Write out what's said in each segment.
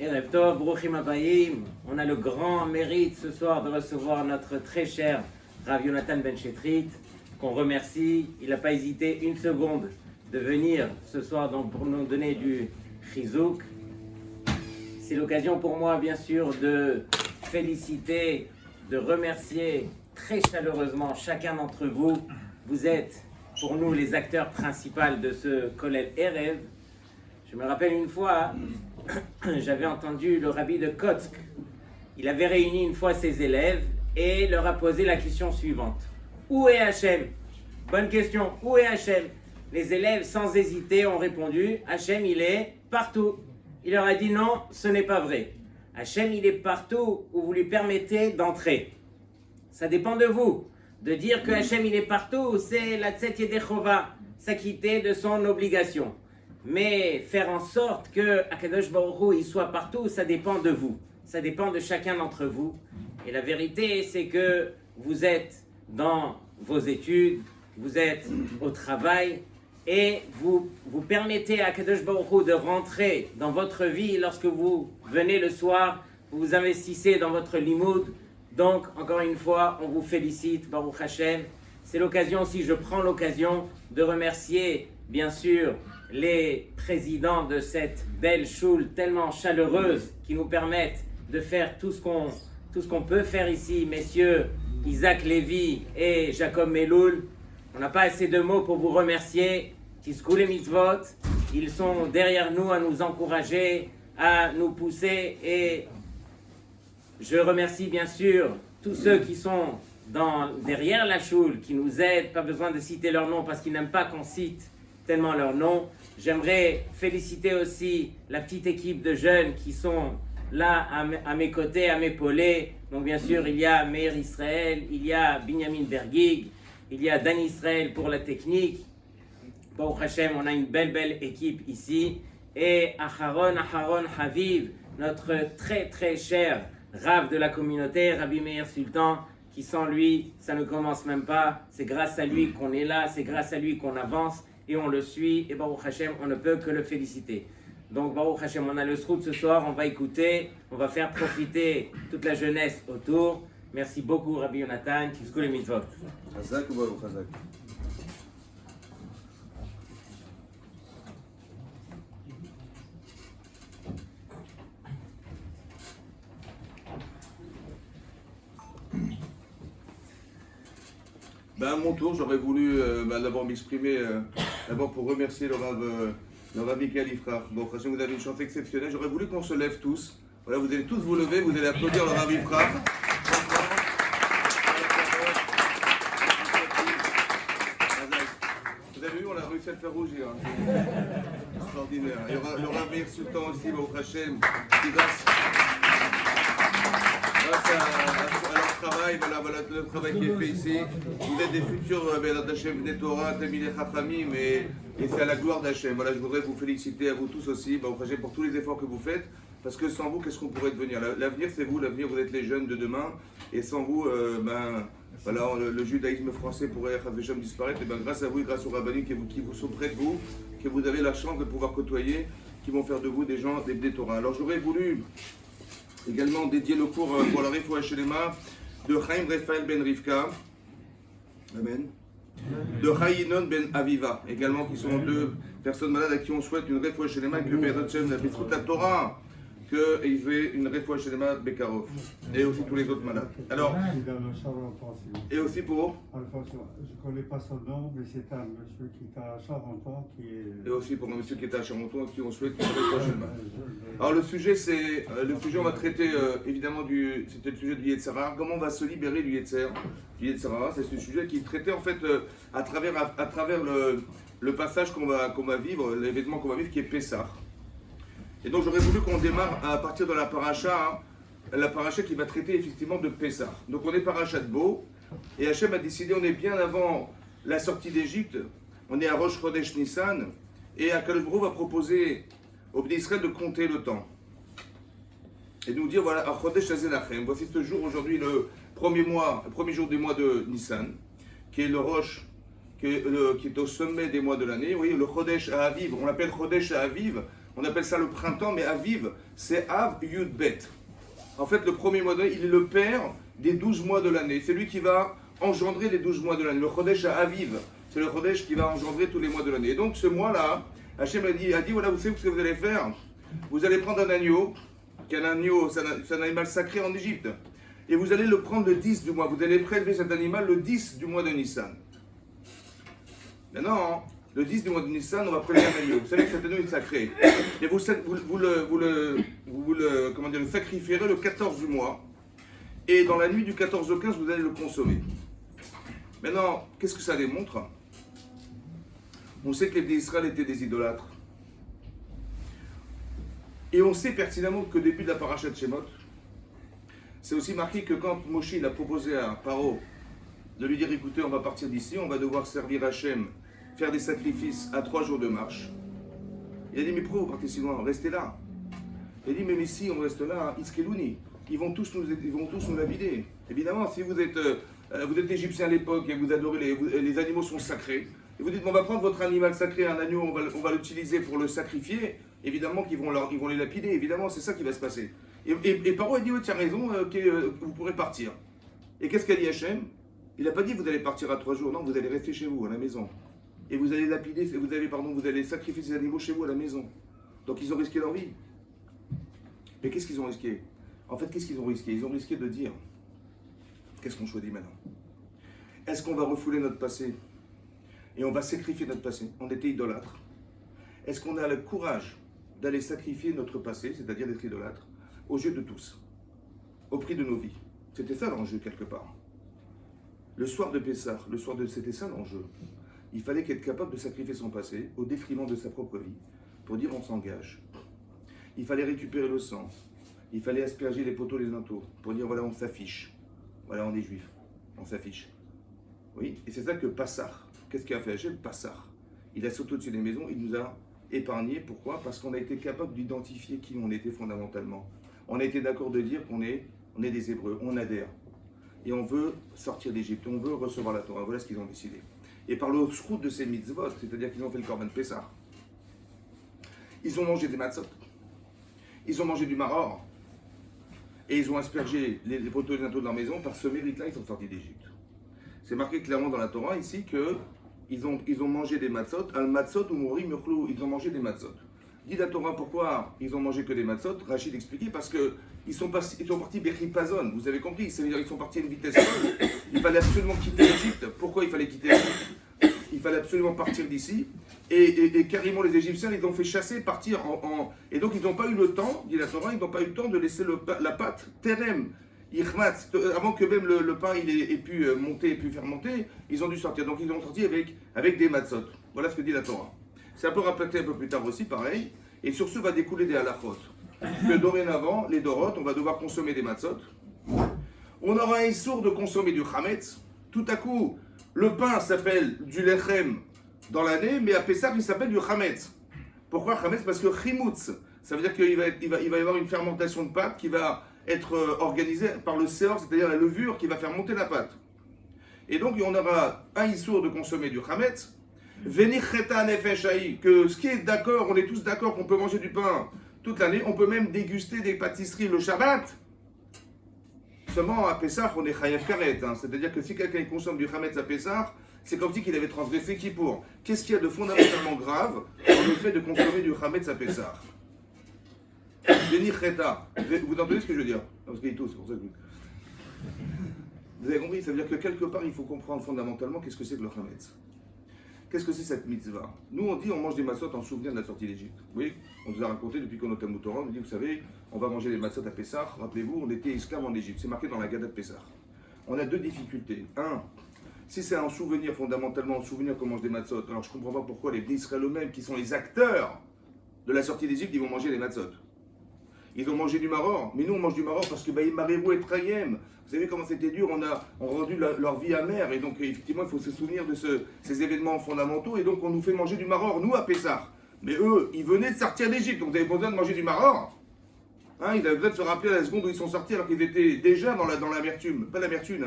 Erev Tov, Bruchim Abayim. On a le grand mérite ce soir de recevoir notre très cher Rav Yonatan Ben Shetrit, qu'on remercie. Il n'a pas hésité une seconde de venir ce soir donc pour nous donner du chizouk. C'est l'occasion pour moi, bien sûr, de féliciter, de remercier très chaleureusement chacun d'entre vous. Vous êtes pour nous les acteurs principaux de ce Kollel Erev. Je me rappelle une fois, j'avais entendu le rabbi de Kotsk. Il avait réuni une fois ses élèves et leur a posé la question suivante. Où est Hachem? Bonne question, où est Hachem? Les élèves, sans hésiter, ont répondu, Hachem, il est partout. Il leur a dit non, ce n'est pas vrai. Hachem, il est partout où vous lui permettez d'entrer. Ça dépend de vous. De dire que Hachem, il est partout, c'est la Tset Yedechova, s'acquitter de son obligation. Mais faire en sorte que Akadosh Baruch Hu, il soit partout, ça dépend de vous. Ça dépend de chacun d'entre vous. Et la vérité, c'est que vous êtes dans vos études, vous êtes au travail, et vous permettez à Akadosh Baruch Hu de rentrer dans votre vie lorsque vous venez le soir, vous vous investissez dans votre limoud. Donc, encore une fois, on vous félicite, Baruch Hashem. C'est l'occasion aussi, je prends l'occasion de remercier, bien sûr, les présidents de cette belle choule tellement chaleureuse qui nous permettent de faire tout ce qu'on peut faire ici, messieurs Isaac Lévy et Jacob Meloul. On n'a pas assez de mots pour vous remercier. Tizkou les mitzvot, ils sont derrière nous à nous encourager, à nous pousser, et je remercie bien sûr tous ceux qui sont derrière la choule, qui nous aident. Pas besoin de citer leur nom parce qu'ils n'aiment pas qu'on cite tellement leur nom. J'aimerais féliciter aussi la petite équipe de jeunes qui sont là à mes côtés, à m'épauler. Donc bien sûr, il y a Meir Israël, il y a Binyamin Bergig, il y a Dan Israël pour la technique. Baruch Hashem, on a une belle équipe ici. Et Aharon Haviv, notre très très cher Rav de la communauté, Rabbi Meir Sultan, qui sans lui, ça ne commence même pas. C'est grâce à lui qu'on est là, c'est grâce à lui qu'on avance. Et on le suit, et Baruch Hashem, on ne peut que le féliciter. Donc Baruch Hashem, on a le srout ce soir, on va écouter, on va faire profiter toute la jeunesse autour. Merci beaucoup Rabbi Yonatan, Tizkou les mitzvot. Chazak ou Baruch Chazak? À mon tour, j'aurais voulu d'abord m'exprimer, d'abord pour remercier le Rav Michael Ifrach. Bon, vous avez une chance exceptionnelle. J'aurais voulu qu'on se lève tous. Voilà, vous allez tous vous lever, vous allez applaudir le Rav Ifrach. Vous avez vu, on a réussi à le faire rougir. Extraordinaire. Il y aura le Rav Meir Sultan aussi, Baruch Hashem, qui grâce à leur travail, voilà le travail qui est fait ici. Vous êtes des futurs d'Hachem, des Torah, Tamilé Chachamim, et c'est à la gloire d'Hachem. Voilà, je voudrais vous féliciter à vous tous aussi, Baruch Hashem, pour tous les efforts que vous faites, parce que sans vous, qu'est-ce qu'on pourrait devenir? L'avenir, c'est vous, l'avenir, vous êtes les jeunes de demain, et sans vous, voilà, le judaïsme français pourrait disparaître. Et grâce à vous et grâce aux rabbinus qui vous sont près de vous, que vous avez la chance de pouvoir côtoyer, qui vont faire de vous des gens, des Torah. Alors j'aurais voulu également dédier le cours pour la Refoua Shelema de Chaim Raphaël Ben Rivka, Amen, de Chayinon Ben Aviva, également qui sont deux personnes malades à qui on souhaite une Refoua Shelema, que Be'ezrat Hashem, la Torah, qu'il fait une Refoua Shelema Bekarov, et aussi tous les autres malades. Alors, et aussi pour je ne connais pas son nom, mais c'est un monsieur qui est à Charenton qui est... Et aussi pour un monsieur qui est à Charenton, qui on souhaite une Refoua Shelema. Alors le sujet, on va traiter évidemment c'était le sujet du Yetzer Hara. Comment on va se libérer du Yetzer Hara? C'est ce sujet qui est traité en fait à travers le passage qu'on va vivre, l'événement qu'on va vivre qui est Pessah. Et donc j'aurais voulu qu'on démarre à partir de la paracha qui va traiter effectivement de Pessah. Donc on est paracha de Bo, et Hachem a décidé, on est bien avant la sortie d'Égypte, on est à Rosh Chodesh Nissan, et Akadosh Baruch Hu va proposer au Bnei Israël de compter le temps. Et de nous dire, voilà, à Chodesh Hazelachem, voici ce jour aujourd'hui, le premier jour du mois de Nissan, qui est le Rosh, qui est au sommet des mois de l'année. Vous voyez, le Chodesh à Aviv, on l'appelle Chodesh à Aviv, On appelle ça le printemps, mais Aviv, c'est Av Yud Bet. En fait, le premier mois de l'année, il est le père des 12 mois de l'année. C'est lui qui va engendrer les 12 mois de l'année. Le Chodesh à Aviv, c'est le Chodesh qui va engendrer tous les mois de l'année. Et donc, ce mois-là, Hachem a dit, voilà, vous savez ce que vous allez faire? Vous allez prendre un agneau, qui est un agneau, c'est un animal sacré en Égypte. Et vous allez le prendre le 10 du mois. Vous allez prélever cet animal le 10 du mois de Nissan. Maintenant, le 10 du mois de Nissan, on va prélever un agneau. Vous savez que cet agneau est sacré. Et vous le sacrifierez le 14 du mois. Et dans la nuit du 14 au 15, vous allez le consommer. Maintenant, qu'est-ce que ça démontre? On sait que les d'Israël étaient des idolâtres. Et on sait pertinemment que au début de la paracha de Shemot, c'est aussi marqué que quand Moshe il a proposé à Paro de lui dire écoutez, on va partir d'ici, on va devoir servir Hachem, faire des sacrifices à 3 jours de marche. Il a dit mais pourquoi vous partez si loin? Restez là. Il a dit mais si on reste là, Iskelouni, ils vont tous nous lapider. Évidemment, si vous êtes égyptien à l'époque et vous adorez les animaux sont sacrés, et vous dites on va prendre votre animal sacré, un agneau, on va l'utiliser pour le sacrifier, évidemment qu'ils vont les lapider, évidemment c'est ça qui va se passer. Et Paro a dit, tu as raison, vous pourrez partir. Et qu'est-ce qu'a dit Hachem? Il n'a pas dit, vous allez partir à 3 jours, non, vous allez rester chez vous, à la maison. Et vous allez lapider, vous allez sacrifier ces animaux chez vous, à la maison. Donc ils ont risqué leur vie. Mais qu'est-ce qu'ils ont risqué? En fait, qu'est-ce qu'ils ont risqué? Ils ont risqué de dire, qu'est-ce qu'on choisit maintenant? Est-ce qu'on va refouler notre passé? Et on va sacrifier notre passé? On était idolâtres. Est-ce qu'on a le courage d'aller sacrifier notre passé, c'est-à-dire d'être idolâtre, aux yeux de tous, au prix de nos vies? C'était ça l'enjeu quelque part. Le soir de Pessah, c'était ça l'enjeu. Il fallait être capable de sacrifier son passé au détriment de sa propre vie, pour dire on s'engage. Il fallait récupérer le sang, il fallait asperger les poteaux les linteaux, pour dire voilà on s'affiche, voilà on est juif, on s'affiche. Oui, et c'est ça que Passar, qu'est-ce qu'il a fait Hachem? Passar, il a sauté au-dessus des maisons, il nous a épargnés. Pourquoi? Parce qu'on a été capable d'identifier qui on était fondamentalement. On a été d'accord de dire qu'on est des Hébreux, on adhère. Et on veut sortir d'Égypte, on veut recevoir la Torah. Voilà ce qu'ils ont décidé. Et par le srout de ces mitzvot, c'est-à-dire qu'ils ont fait le Korban Pessah, ils ont mangé des matzot, ils ont mangé du maror, et ils ont aspergé les poteaux et les linteaux de leur maison. Par ce mérite-là, ils sont sortis d'Égypte. C'est marqué clairement dans la Torah ici que ils ont mangé des matzot, al matzot ou mori murklou, ils ont mangé des matzot. Dit la Torah pourquoi ils ont mangé que des matzot. Rachid expliquait parce que ils sont partis Bechipazon, vous avez compris, c'est-à-dire ils sont partis à une vitesse folle. Il fallait absolument quitter l'Égypte. Pourquoi il fallait quitter l'Égypte? Il fallait absolument partir d'ici. Et carrément les Égyptiens, ils ont fait chasser, partir et donc ils n'ont pas eu le temps, dit la Torah, ils n'ont pas eu le temps de laisser la pâte terem, irmatz, avant que même le pain ait pu monter et pu fermenter, ils ont dû sortir. Donc ils ont sorti avec des matzot. Voilà ce que dit la Torah. C'est un peu répété un peu plus tard aussi, pareil. Et sur ce va découler des halachot. Que dorénavant, les dorotes, on va devoir consommer des matzot. On aura un issour de consommer du chametz. Tout à coup, le pain s'appelle du lechem dans l'année, mais à Pessah, il s'appelle du chametz. Pourquoi chametz? Parce que chimutz, ça veut dire qu'il va y avoir une fermentation de pâte qui va être organisée par le seor, c'est-à-dire la levure qui va faire monter la pâte. Et donc, on aura un issour de consommer du chametz. Venir cheta nefesh, que ce qui est d'accord, on est tous d'accord qu'on peut manger du pain toute l'année, on peut même déguster des pâtisseries le Shabbat. Seulement à Pessah, on est chayav karet, c'est-à-dire que si quelqu'un consomme du chametz à Pessah, c'est comme si qu'il avait transgressé Kippour. Qu'est-ce qu'il y a de fondamentalement grave dans le fait de consommer du chametz à Pessah? Venir cheta, vous entendez ce que je veux dire? Parce qu'il tousse, c'est pour ça que vous avez compris, ça veut dire que quelque part il faut comprendre fondamentalement qu'est-ce que c'est que le chametz. Qu'est-ce que c'est cette mitzvah? Nous, on dit on mange des matzot en souvenir de la sortie d'Égypte. Oui, on nous a raconté depuis qu'on est à Moutora, on nous dit, vous savez, on va manger des matzot à Pessah. Rappelez-vous, on était esclaves en Égypte. C'est marqué dans la Gada de Pessah. On a deux difficultés. Un, si c'est un souvenir, fondamentalement un souvenir qu'on mange des matzot, alors je ne comprends pas pourquoi les Bnei Israël eux-mêmes, qui sont les acteurs de la sortie d'Égypte, ils vont manger des matzot. Ils ont mangé du maror, mais nous on mange du maror parce que Marébou et Trayem, vous savez comment c'était dur, on a rendu leur vie amère, et donc effectivement il faut se souvenir de ces événements fondamentaux, et donc on nous fait manger du maror, nous à Pessah. Mais eux, ils venaient de sortir d'Égypte, donc ils n'avaient pas besoin de manger du maror. Ils avaient besoin de se rappeler à la seconde où ils sont sortis, alors qu'ils étaient déjà dans l'amertume, pas l'amertume,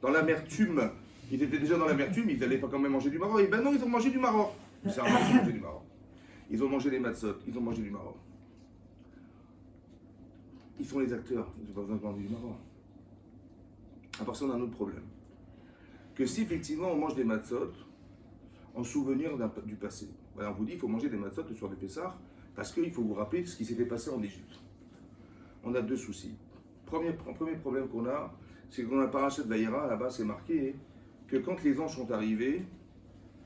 dans l'amertume. Ils étaient déjà dans l'amertume, ils n'allaient pas quand même manger du maror, et ben non, ils ont mangé du maror. C'est un manger du maror. Ils ont mangé des matzot, ils ont mangé du maror. Ils sont les acteurs, ils n'ont pas besoin de manger du maror. À part ça, on a un autre problème. Que si effectivement on mange des matzot en souvenir du passé. Voilà, on vous dit qu'il faut manger des matzot le soir de Pessah parce qu'il faut vous rappeler ce qui s'était passé en Égypte. On a deux soucis. Premier problème qu'on a, c'est que dans la parasha de Vaïra, là-bas, c'est marqué que quand les anges sont arrivés,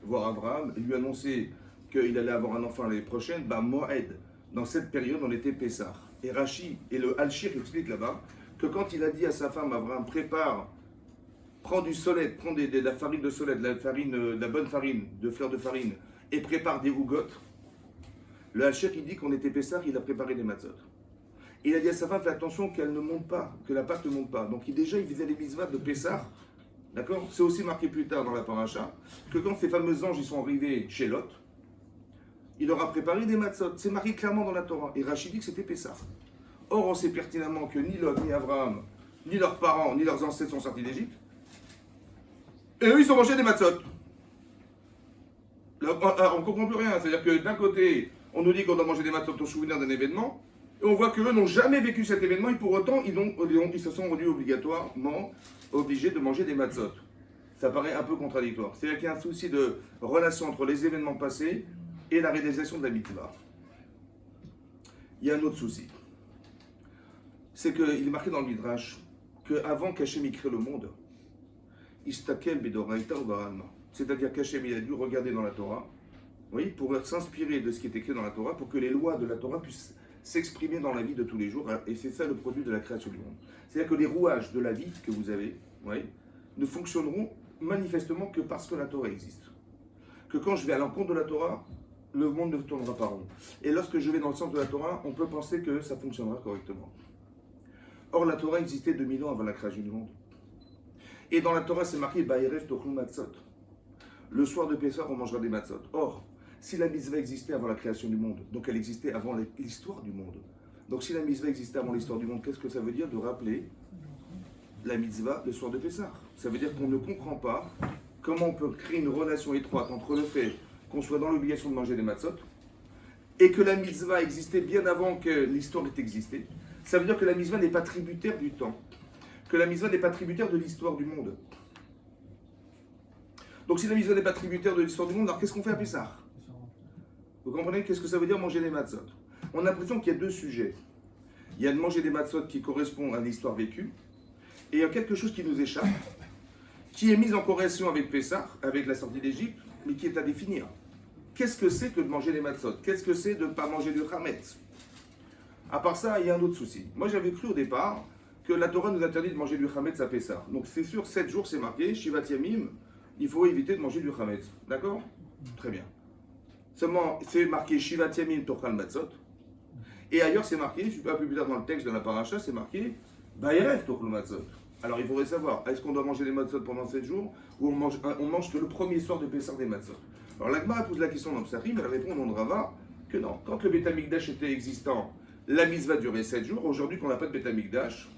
voir Abraham, lui annoncer qu'il allait avoir un enfant l'année prochaine, bah Moed, dans cette période, on était Pessah. Et Rashi et le Al-Shir expliquent là-bas que quand il a dit à sa femme, Abraham, prends du solet, prends de la farine de solet, de la bonne farine, de fleurs de farine, et prépare des hougottes, le Al-Shir, il dit qu'on était Pessah, il a préparé des matzot. Il a dit à sa femme, fais attention qu'elle ne monte pas, que la pâte ne monte pas. Donc il faisait les mitzvahs de Pessah, d'accord? C'est aussi marqué plus tard dans la paracha, que quand ces fameux anges ils sont arrivés chez Lot, il leur a préparé des matzot. C'est marqué clairement dans la Torah. Et Rachid dit que c'était Pessah. Or, on sait pertinemment que ni Lot, ni Abraham, ni leurs parents, ni leurs ancêtres sont sortis d'Égypte. Et eux, ils ont mangé des matzot. Là, on ne comprend plus rien. C'est-à-dire que d'un côté, on nous dit qu'on doit manger des matzot au souvenir d'un événement, et on voit qu'eux n'ont jamais vécu cet événement, et pour autant, ils se sont rendus obligatoirement obligés de manger des matzot. Ça paraît un peu contradictoire. C'est-à-dire qu'il y a un souci de relation entre les événements passés et la réalisation de la mitzvah. Il y a un autre souci. C'est qu'il est marqué dans le Midrash qu'avant qu'Hachem crée le monde, Istakel Bedoraita ou Baralma. C'est-à-dire qu'Hachem il a dû regarder dans la Torah, oui, pour s'inspirer de ce qui est écrit dans la Torah, pour que les lois de la Torah puissent s'exprimer dans la vie de tous les jours. Et c'est ça le produit de la création du monde. C'est-à-dire que les rouages de la vie que vous avez, oui, ne fonctionneront manifestement que parce que la Torah existe. Que quand je vais à l'encontre de la Torah, le monde ne tournera pas rond. Et lorsque je vais dans le sens de la Torah, on peut penser que ça fonctionnera correctement. Or, la Torah existait 2000 ans avant la création du monde. Et dans la Torah, c'est marqué Ba'erev tochlu matzot. Le soir de Pessah, on mangera des matzot. Or, si la mitzvah existait avant la création du monde, donc elle existait avant l'histoire du monde. Donc, si la mitzvah existait avant l'histoire du monde, qu'est-ce que ça veut dire de rappeler la mitzvah le soir de Pessah? Ça veut dire qu'on ne comprend pas comment on peut créer une relation étroite entre le fait qu'on soit dans l'obligation de manger des matzot et que la mitzvah existait bien avant que l'histoire ait existé. Ça veut dire que la mitzvah n'est pas tributaire du temps, que la mitzvah n'est pas tributaire de l'histoire du monde. Donc si la mitzvah n'est pas tributaire de l'histoire du monde, alors qu'est-ce qu'on fait à Pessah? Vous comprenez qu'est-ce que ça veut dire manger des matzot? On a l'impression qu'il y a deux sujets. Il y a de manger des matzot qui correspond à l'histoire vécue, et il y a quelque chose qui nous échappe, qui est mis en corrélation avec Pessah, avec la sortie d'Égypte, mais qui est à définir. Qu'est-ce que c'est que de manger des matzot? Qu'est-ce que c'est de ne pas manger du chametz? À part ça, il y a un autre souci. Moi, j'avais cru au départ que la Torah nous interdit de manger du chametz à Pessah. Donc, c'est sûr, 7 jours, c'est marqué, Shivat Yamim, il faut éviter de manger du chametz. D'accord? Très bien. Seulement, c'est marqué Shivat Yamim Tochal Matzot. Et ailleurs, c'est marqué, je suis pas plus tard dans le texte de la paracha, c'est marqué Ba'erev Tochal Matzot. Alors, il faudrait savoir, est-ce qu'on doit manger des matzot pendant 7 jours ou on mange que le premier soir de Pessah des matzot? Alors, l'Agmara pose la question dans le Psachim, elle répond au nom de Rava que non. Quand le Beth Amikdash était existant, la mitzvah durait 7 jours. Aujourd'hui, quand on n'a pas de Beth Amikdash,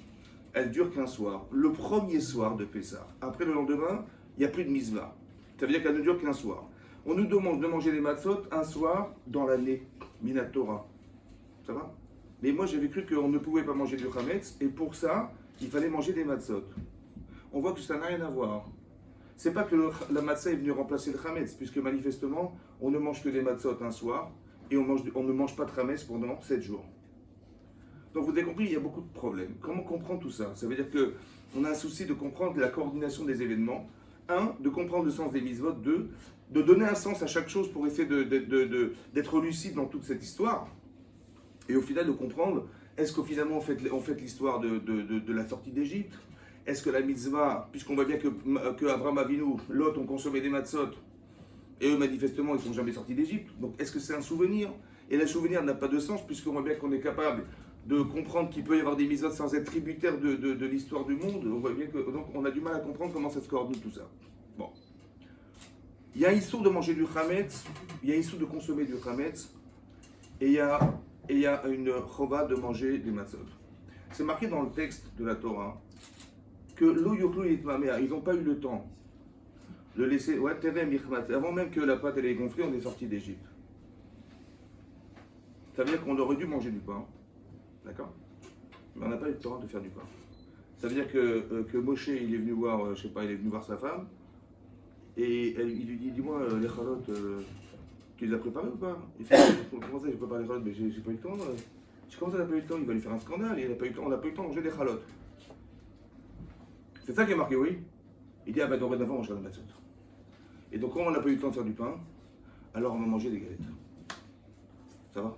elle dure qu'un soir. Le premier soir de Pessah. Après le lendemain, il n'y a plus de mitzvah. Ça veut dire qu'elle ne dure qu'un soir. On nous demande de manger les matzot un soir dans l'année. Minat Torah. Ça va? Mais moi, j'avais cru qu'on ne pouvait pas manger du chametz, et pour ça, il fallait manger des matzot. On voit que ça n'a rien à voir. C'est pas que la matzah est venue remplacer le chametz, puisque manifestement, on ne mange que des matzot un soir, et on ne mange pas de chametz pendant 7 jours. Donc vous avez compris, il y a beaucoup de problèmes. Comment comprendre tout ça? Ça veut dire qu'on a un souci de comprendre la coordination des événements. 1, de comprendre le sens des mitzvot. 2, de donner un sens à chaque chose pour essayer d'être lucide dans toute cette histoire. Et au final de comprendre, est-ce qu'au finalement on fait l'histoire de la sortie d'Égypte? Est-ce que la mitzvah, puisqu'on voit bien que Abraham Avinu, Lot ont consommé des matzot, et eux manifestement ils ne sont jamais sortis d'Égypte, donc est-ce que c'est un souvenir? Et le souvenir n'a pas de sens, puisqu'on voit bien qu'on est capable de comprendre qu'il peut y avoir des mitzvot sans être tributaire de l'histoire du monde. On voit bien que donc on a du mal à comprendre comment ça se coordonne tout ça. Bon. Il y a un issur de manger du chametz, il y a un issur de consommer du chametz, et il y a une chova de manger des matzot. C'est marqué dans le texte de la Torah que lo yoklu yitmamea, ils n'ont pas eu le temps de laisser, ouais, terem yichmat, avant même que la pâte elle est gonflée, on est sorti d'Égypte. Ça veut dire qu'on aurait dû manger du pain. D'accord? Mais on n'a pas eu le temps de faire du pain. Ça veut dire que Moshe, il est venu voir, je sais pas, il est venu voir sa femme. Et il lui dit, dis-moi, les chalotes, tu les as préparées ou pas? Il fait, comment ça, j'ai préparé les chalotes? Mais j'ai pas eu le temps. Comment ça, il n'a pas eu le temps? Il va lui faire un scandale. Il a pas eu le temps, on n'a pas eu le temps de manger des chalotes. C'est ça qui est marqué, oui. Il dit, ah ben dorénavant, on mange de la matzot. Et donc, comme on n'a pas eu le temps de faire du pain, alors on va manger des galettes. Ça va?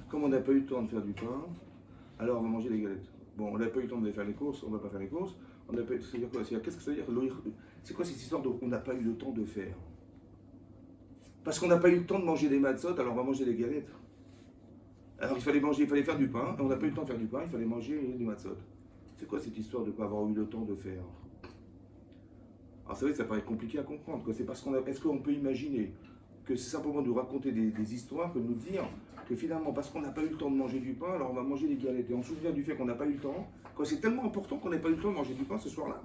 Comme on n'a pas eu le temps de faire du pain, alors on va manger des galettes. Bon, on n'a pas eu le temps de faire les courses, on ne va pas faire les courses. C'est-à-dire quoi? Qu'est-ce que ça veut dire? C'est quoi cette histoire de on n'a pas eu le temps de faire? Parce qu'on n'a pas eu le temps de manger des matzot, alors on va manger des galettes. Alors il fallait faire du pain, et on n'a pas eu le temps de faire du pain, il fallait manger des matzot. C'est quoi cette histoire de ne pas avoir eu le temps de faire? Alors c'est vrai que ça paraît compliqué à comprendre. C'est parce est-ce qu'on peut imaginer que c'est simplement de raconter des histoires que de nous dire que finalement, parce qu'on n'a pas eu le temps de manger du pain, alors on va manger des galettes. Et on se souvient du fait qu'on n'a pas eu le temps, quand c'est tellement important qu'on n'ait pas eu le temps de manger du pain ce soir-là.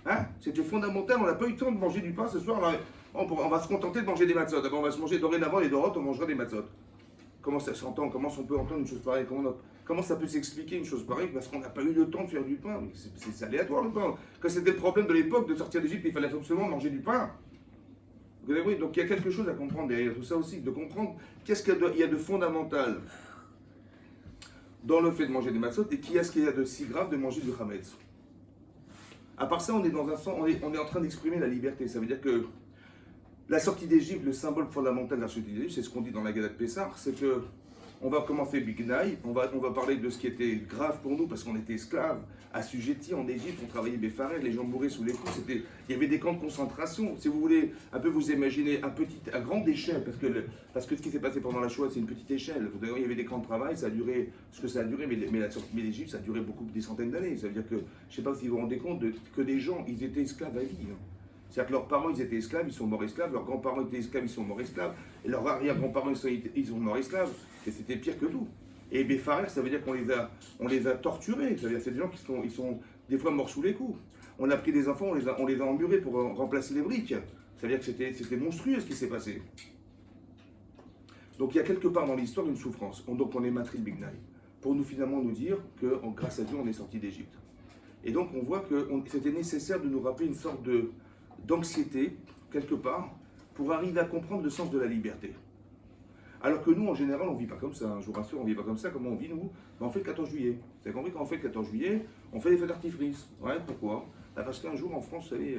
Hein? C'était fondamental, on n'a pas eu le temps de manger du pain ce soir. On va se contenter de manger des matzot. D'abord, on va se manger dorénavant les dorotes, on mangera des matzot. Comment ça s'entend? Comment on peut entendre une chose pareille? Comment ça peut s'expliquer une chose pareille? Parce qu'on n'a pas eu le temps de faire du pain. C'est aléatoire le pain. Quand c'était le problème de l'époque de sortir d'Égypte, il fallait absolument manger du pain. Vous voyez, donc il y a quelque chose à comprendre derrière tout ça aussi, de comprendre qu'est-ce qu'il y a de fondamental dans le fait de manger des matzot et qu'est-ce qu'il y a de si grave de manger du chametz. À part ça, on est dans un sens, on est en train d'exprimer la liberté. Ça veut dire que la sortie d'Égypte, le symbole fondamental de la sortie d'Égypte, c'est ce qu'on dit dans la Gadat Pessah, c'est que on va commencer Big Night, on va parler de ce qui était grave pour nous parce qu'on était esclaves, assujettis en Égypte, on travaillait Béfarer, les gens mouraient sous les coups, il y avait des camps de concentration. Si vous voulez un peu vous imaginer à grande échelle, parce que ce qui s'est passé pendant la Shoah, c'est une petite échelle. Il y avait des camps de travail, ça a duré ce que ça a duré, mais la sortie d'Égypte, ça a duré des centaines d'années. Ça veut dire que, je ne sais pas si vous vous rendez compte, que des gens, ils étaient esclaves à vie. C'est-à-dire que leurs parents, ils étaient esclaves, ils sont morts esclaves, leurs grands-parents étaient esclaves, ils sont morts esclaves, et leurs arrière-grands-parents, ils sont morts esclaves, et c'était pire que tout. Et Béfarer, ça veut dire qu'on les a torturés, c'est-à-dire c'est des gens qui sont des fois morts sous les coups. On a pris des enfants, on les a emmurés pour remplacer les briques. C'est-à-dire que c'était monstrueux ce qui s'est passé. Donc il y a quelque part dans l'histoire une souffrance. Donc on est matri de Big Night, pour nous finalement nous dire que grâce à Dieu on est sorti d'Égypte. Et donc on voit que c'était nécessaire de nous rappeler une sorte d'anxiété, quelque part, pour arriver à comprendre le sens de la liberté. Alors que nous, en général, on ne vit pas comme ça. Je vous rassure, on ne vit pas comme ça. Comment on vit, nous? On fait le 14 juillet. Vous avez compris, quand on fait le 14 juillet, on fait des feux d'artifice. Ouais, pourquoi? Parce qu'un jour, en France, vous savez,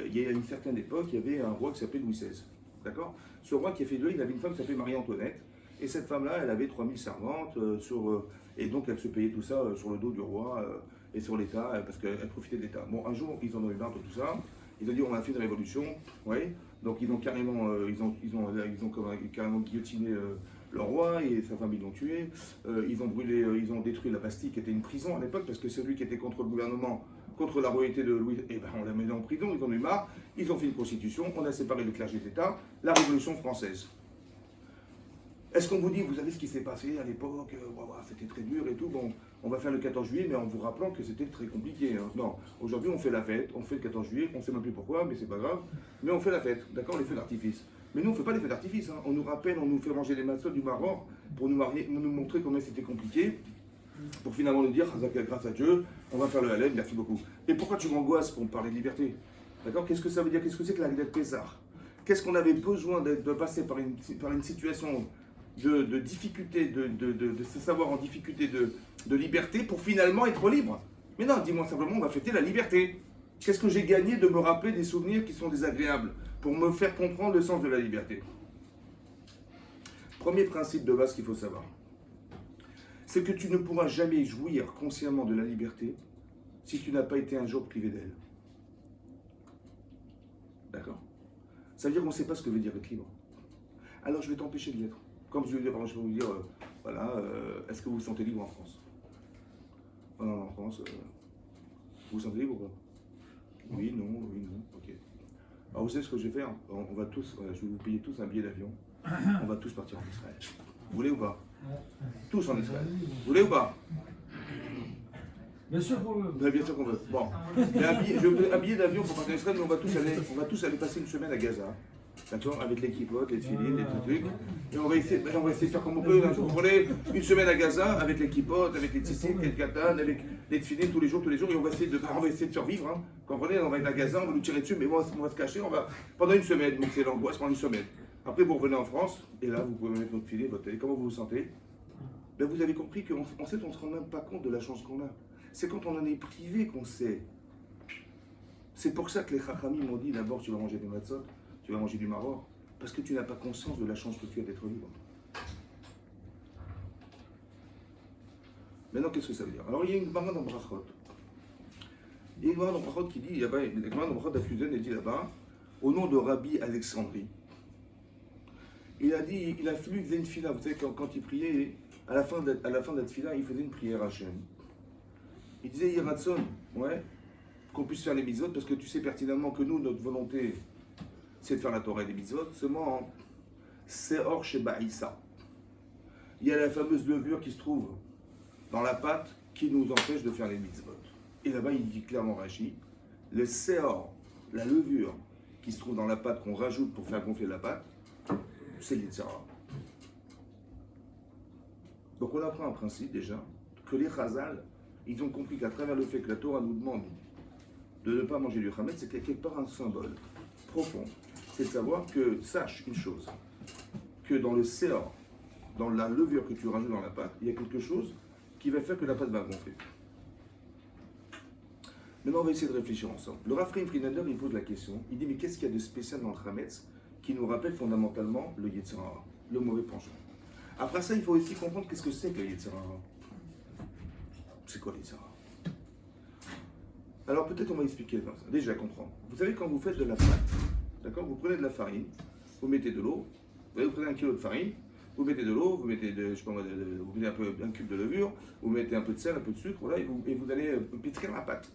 il y a une certaine époque, il y avait un roi qui s'appelait Louis XVI. D'accord? Ce roi qui a fait de lui, il avait une femme qui s'appelait Marie-Antoinette. Et cette femme-là, elle avait 3000 servantes. Et donc, elle se payait tout ça sur le dos du roi et sur l'État, parce qu'elle profitait de l'État. Bon, un jour, ils en ont eu marre de tout ça. Ils ont dit on a fait une révolution, ouais. Donc ils ont carrément, carrément guillotiné le roi et sa femme ils l'ont tué. Ils ont brûlé, ils ont détruit la Bastille qui était une prison à l'époque parce que celui qui était contre le gouvernement, contre la royauté de Louis, eh ben on l'a mis en prison. Ils en ont eu marre. Ils ont fait une constitution. On a séparé le clergé d'État. La Révolution française. Est-ce qu'on vous dit, vous savez ce qui s'est passé à l'époque, c'était très dur et tout, bon, on va faire le 14 juillet, mais en vous rappelant que c'était très compliqué. Hein. Non, aujourd'hui on fait la fête, on fait le 14 juillet, on ne sait même plus pourquoi, mais c'est pas grave, mais on fait la fête, d'accord, les feux d'artifice. Mais nous on ne fait pas les feux d'artifice, hein. On nous rappelle, on nous fait manger des matzot du Maroc pour nous montrer combien c'était compliqué, pour finalement nous dire, grâce à Dieu, on va faire le Hallel, merci beaucoup. Et pourquoi tu m'angoisses pour me parler de liberté? D'accord, qu'est-ce que ça veut dire? Qu'est-ce que c'est que la Gadat Pessah? Qu'est-ce qu'on avait besoin de passer par une situation de difficulté, de se savoir en difficulté de liberté pour finalement être libre? Mais non, dis-moi simplement, on va fêter la liberté. Qu'est-ce que j'ai gagné de me rappeler des souvenirs qui sont désagréables pour me faire comprendre le sens de la liberté? Premier principe de base qu'il faut savoir, c'est que tu ne pourras jamais jouir consciemment de la liberté si tu n'as pas été un jour privé d'elle. D'accord? Ça veut dire qu'on ne sait pas ce que veut dire être libre. Alors je vais t'empêcher de l'être. Comme je vais vous dire, est-ce que vous vous sentez libre en France? Non, en France, vous vous sentez libre ou pas? Oui, non, ok. Alors vous savez ce que je vais faire? On va tous, je vais vous payer tous un billet d'avion. On va tous partir en Israël. Vous voulez ou pas? Tous en Israël. Vous voulez ou pas? Bien sûr qu'on veut. Bien sûr qu'on veut. Bon, mais un billet d'avion pour partir en Israël, mais on va tous aller passer une semaine à Gaza. d'accord, avec les kippotes, les tefilines, les trucs. Et on va essayer de faire comme on peut. Vous comprenez, une semaine à Gaza, avec les kippotes, avec les tzitzit, les katan, avec les tefilines tous les jours, et on va essayer de survivre. Hein. Vous comprenez, on va être à Gaza, on va nous tirer dessus, mais on va se cacher, pendant une semaine, donc c'est l'angoisse pendant une semaine. Après, vous revenez en France, et là, vous pouvez mettre votre filet, votre télé, comment vous vous sentez? Ben, vous avez compris qu'en fait, on ne se rend même pas compte de la chance qu'on a. C'est quand on en est privé qu'on sait. C'est pour ça que les Chachamim m'ont dit d'abord tu vas manger des matzot, tu vas manger du maror, parce que tu n'as pas conscience de la chance que tu as d'être libre. Maintenant, qu'est-ce que ça veut dire? Alors, il y a une Gemara dans Brachot. Il y a une Gemara dans Brachot qui dit, la Gemara dans Brachot d'Afuzen, elle dit là-bas, au nom de Rabbi Alexandrie, il a dit, il a fallu qu'il faisait une fila. Vous savez, quand il priait, à la fin de la tfila, il faisait une prière à Hachem. Il disait, Yiratson, ouais, qu'on puisse faire les mitzvot, parce que tu sais pertinemment que nous, notre volonté, c'est de faire la Torah et les mitzvot, seulement, c'est hors chez Baïssa. Il y a la fameuse levure qui se trouve dans la pâte qui nous empêche de faire les mitzvot. Et là-bas, il dit clairement Rashi, le séor, la levure qui se trouve dans la pâte qu'on rajoute pour faire gonfler la pâte, c'est l'Yitzhara. Donc on apprend un principe déjà, que les Chazal, ils ont compris qu'à travers le fait que la Torah nous demande de ne pas manger du Hametz, c'est quelque part un symbole profond. C'est de savoir que, sache une chose, que dans le séor, dans la levure que tu rajoutes dans la pâte, il y a quelque chose qui va faire que la pâte va gonfler. Maintenant, on va essayer de réfléchir ensemble. Le Rav Chaim Friedlander, il pose la question, il dit, mais qu'est-ce qu'il y a de spécial dans le Hametz qui nous rappelle fondamentalement le Yetzer Hara, le mauvais penchant. Après ça, il faut aussi comprendre qu'est-ce que c'est que le Yetzer Hara. C'est quoi le Yetzer Hara? Alors peut-être on va expliquer comme ça. Déjà, comprendre. Vous savez, quand vous faites de la pâte, d'accord, vous prenez de la farine, vous mettez de l'eau, vous prenez 1 kilo de farine, vous mettez de l'eau, vous mettez vous mettez un cube de levure, vous mettez un peu de sel, un peu de sucre, voilà, et vous allez pétrir la pâte.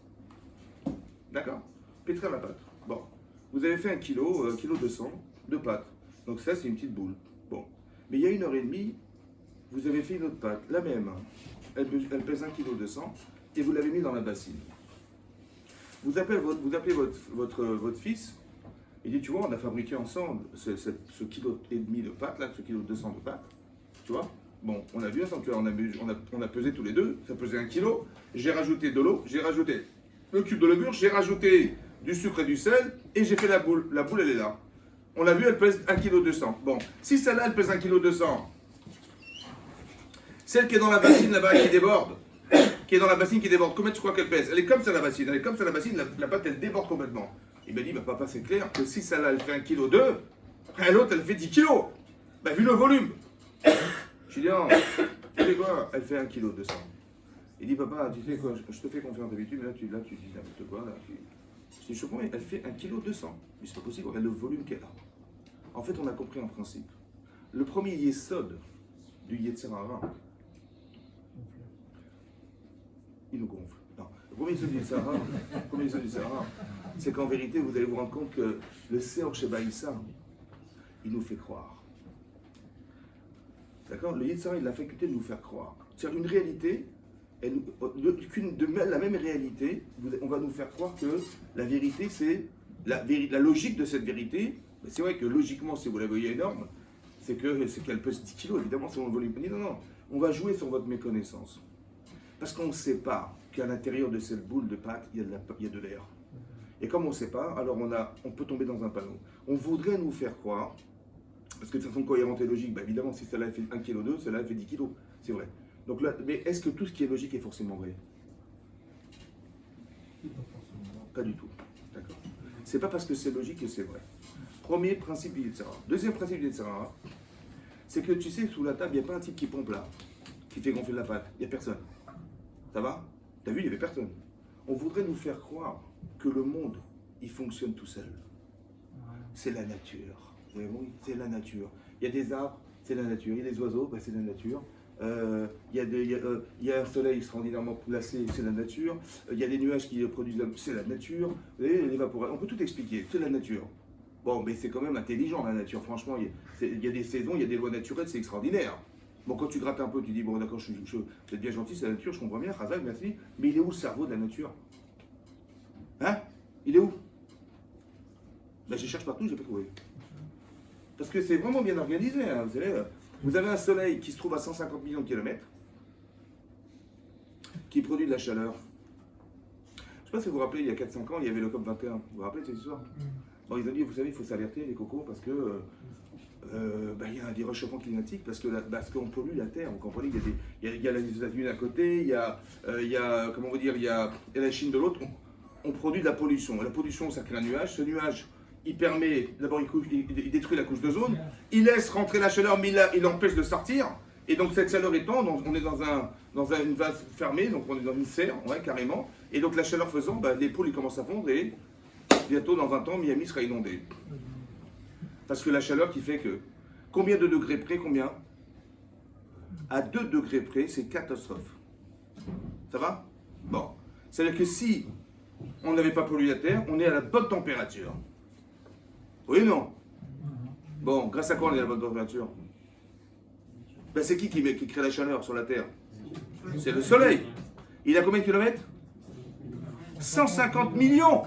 D'accord? Pétrir la pâte. Bon. Vous avez fait 1 kilo, 1 kg 200 de pâte. Donc ça, c'est une petite boule. Bon. Mais il y a 1h30, vous avez fait une autre pâte, la même. Elle pèse 1 kg 200 et vous l'avez mis dans la bassine. Vous appelez votre fils, il dit, tu vois, on a fabriqué ensemble ce kilo et demi de pâte, là, ce kilo 200 de pâte. Tu vois? Bon, on a vu ensemble, tu vois, on a pesé tous les deux, ça pesait 1 kilo. J'ai rajouté de l'eau, j'ai rajouté le cube de levure, j'ai rajouté du sucre et du sel, et j'ai fait la boule. La boule, elle est là. On l'a vu, elle pèse 1 kg 200. Bon, si celle-là, elle pèse 1 kg 200, celle qui est dans la bassine là-bas, qui déborde, combien tu crois qu'elle pèse? Elle est comme ça, la bassine. La pâte, elle déborde complètement. Il m'a dit, bah papa, c'est clair que si celle-là, elle fait 1 kg 2, après l'autre, elle fait 10 kg. Bah, vu le volume. Je lui dis, non, tu sais quoi, elle fait 1 kg 200. Il dit, papa, tu sais quoi, je te fais confiance d'habitude, mais là, tu dis n'importe quoi. Là, je dis, je comprends, elle fait 1 kg 200. Mais c'est pas possible, regarde le volume qu'elle a. En fait, on a compris un principe. Le premier yesod du Yetzer Hara, il nous gonfle. Non, le premier yesod du Yetzer Hara, c'est qu'en vérité, vous allez vous rendre compte que le Seor chez Baïssa, il nous fait croire. D'accord? Le Yetzer Hara, il a la faculté de nous faire croire. C'est-à-dire une réalité. La même réalité, on va nous faire croire que la vérité, c'est la logique de cette vérité. C'est vrai que logiquement, si vous la voyez énorme, c'est qu'elle pèse 10 kilos, évidemment, selon le volume. Non, on va jouer sur votre méconnaissance. Parce qu'on ne sait pas qu'à l'intérieur de cette boule de pâte, il y a de l'air. Et comme on ne sait pas, alors on peut tomber dans un panneau. On voudrait nous faire croire, parce que de façon cohérente et logique, bah évidemment, si celle-là fait 1 kg 2, celle-là fait 10 kg, c'est vrai. Donc là, mais est-ce que tout ce qui est logique est forcément vrai? Pas du tout. D'accord. C'est pas parce que c'est logique que c'est vrai. Premier principe du Yetzer Hara. Deuxième principe du Yetzer Hara, c'est que tu sais, sous la table, il n'y a pas un type qui pompe là, qui fait gonfler la pâte. Il n'y a personne. Ça va? T'as vu, il n'y avait personne. On voudrait nous faire croire que le monde, il fonctionne tout seul. C'est la nature. Oui, c'est la nature. Il y a des arbres, c'est la nature. Il y a des oiseaux, bah, c'est la nature. Il y a un soleil extraordinairement placé, c'est la nature. Il y a des nuages qui produisent, c'est la nature. L'évaporation, on peut tout expliquer, c'est la nature. Bon, mais c'est quand même intelligent la nature, franchement. Il y a des saisons, il y a des lois naturelles, c'est extraordinaire. Bon, quand tu grattes un peu, tu dis, bon d'accord, je vous êtes bien gentil, c'est la nature, je comprends bien, Khazak, merci. Mais il est où le cerveau de la nature? Hein? Il est où? Ben, je cherche partout, je n'ai pas trouvé. Parce que c'est vraiment bien organisé. Hein. Vous savez, vous avez un soleil qui se trouve à 150 millions de kilomètres, qui produit de la chaleur. Je ne sais pas si vous vous rappelez, il y a 4-5 ans, il y avait le COP21. Vous vous rappelez de cette histoire? Bon, ils ont dit, vous savez, il faut s'alerter, les cocos, parce que il y a des réchauffements climatiques, parce qu'on pollue la Terre. Vous comprenez, il y a les États-Unis d'un côté, il y a la Chine de l'autre. On produit de la pollution. Et la pollution, ça crée un nuage. Ce nuage, il permet, d'abord, il détruit la couche d'ozone, il laisse rentrer la chaleur, mais il l'empêche de sortir. Et donc, cette chaleur étant, on est dans une vase fermée, donc on est dans une serre, ouais, carrément. Et donc, la chaleur faisant, les pôles, ils commencent à fondre et bientôt, dans 20 ans, Miami sera inondé. Parce que la chaleur qui fait que, combien de degrés près, combien? À 2 degrés près, c'est catastrophe. Ça va? Bon. C'est-à-dire que si on n'avait pas pollué la Terre, on est à la bonne température. Oui ou non? Bon, grâce à quoi on est à la bonne température? C'est qui crée la chaleur sur la Terre? C'est le Soleil. Il a combien de kilomètres? 150 millions.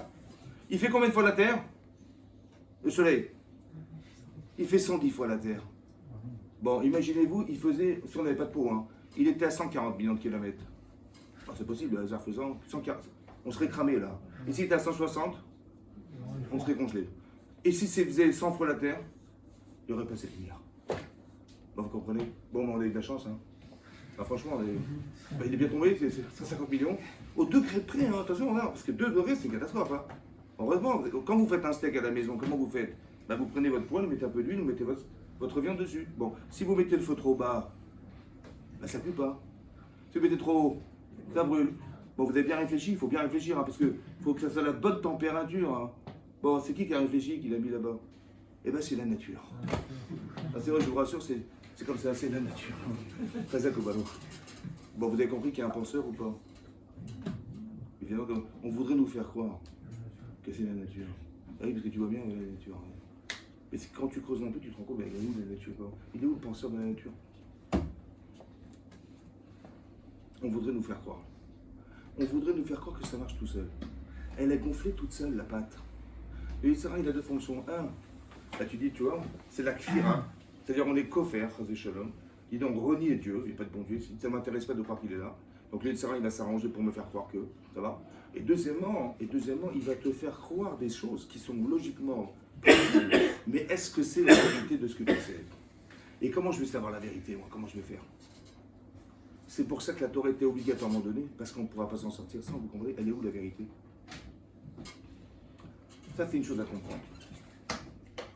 Il fait combien de fois la Terre? Le Soleil. Il fait 110 fois la Terre. Bon, imaginez-vous, il faisait, si on n'avait pas de peau, hein, il était à 140 millions de kilomètres. C'est possible, le hasard faisant, 140, on serait cramé là. Et s'il était à 160, on serait congelé. Et si ça faisait 100 fois la Terre, il n'y aurait pas 7 milliards. Bon, vous comprenez? Bon, on a eu de la chance. Hein. Franchement, il est bien tombé, c'est 150 millions. Au degré près, hein, attention, là, parce que 2 degrés, c'est une catastrophe. Hein. Heureusement, quand vous faites un steak à la maison, comment vous faites? Vous prenez votre poêle, vous mettez un peu d'huile, vous mettez votre viande dessus. Bon, si vous mettez le feu trop bas, ça ne cuit pas. Si vous mettez trop haut, ça brûle. Bon, vous avez bien réfléchi, il faut bien réfléchir, hein, parce qu'il faut que ça soit la bonne température. Hein. Bon, c'est qui a réfléchi, qui l'a mis là-bas? Eh bien, c'est la nature. C'est vrai, je vous rassure, c'est comme ça, c'est la nature. Très ballon. Bon, vous avez compris qu'il y a un penseur ou pas? Évidemment, on voudrait nous faire croire que c'est la nature. Ah oui, parce que tu vois bien, la nature. Mais quand tu creuses un peu, tu te rends compte, il est où la nature? Il est où le penseur de la nature? On voudrait nous faire croire. On voudrait nous faire croire que ça marche tout seul. Elle est gonflée toute seule, la pâte. Et Yitzhara, il a deux fonctions. Là tu dis, tu vois, c'est la kfira. C'est-à-dire on est kofer, chazé shalom. Il dit donc renier Dieu, il n'y a pas de bon Dieu. Ça ne m'intéresse pas de croire qu'il est là. Donc le Yitzhara, il va s'arranger pour me faire croire que, ça va. Et deuxièmement, il va te faire croire des choses qui sont logiquement possibles. Mais est-ce que c'est la vérité de ce que tu sais? Et comment je vais savoir la vérité, moi? Comment je vais faire? C'est pour ça que la Torah était obligatoirement donnée, parce qu'on ne pourra pas s'en sortir sans, vous comprenez? Elle est où la vérité? Ça, c'est une chose à comprendre.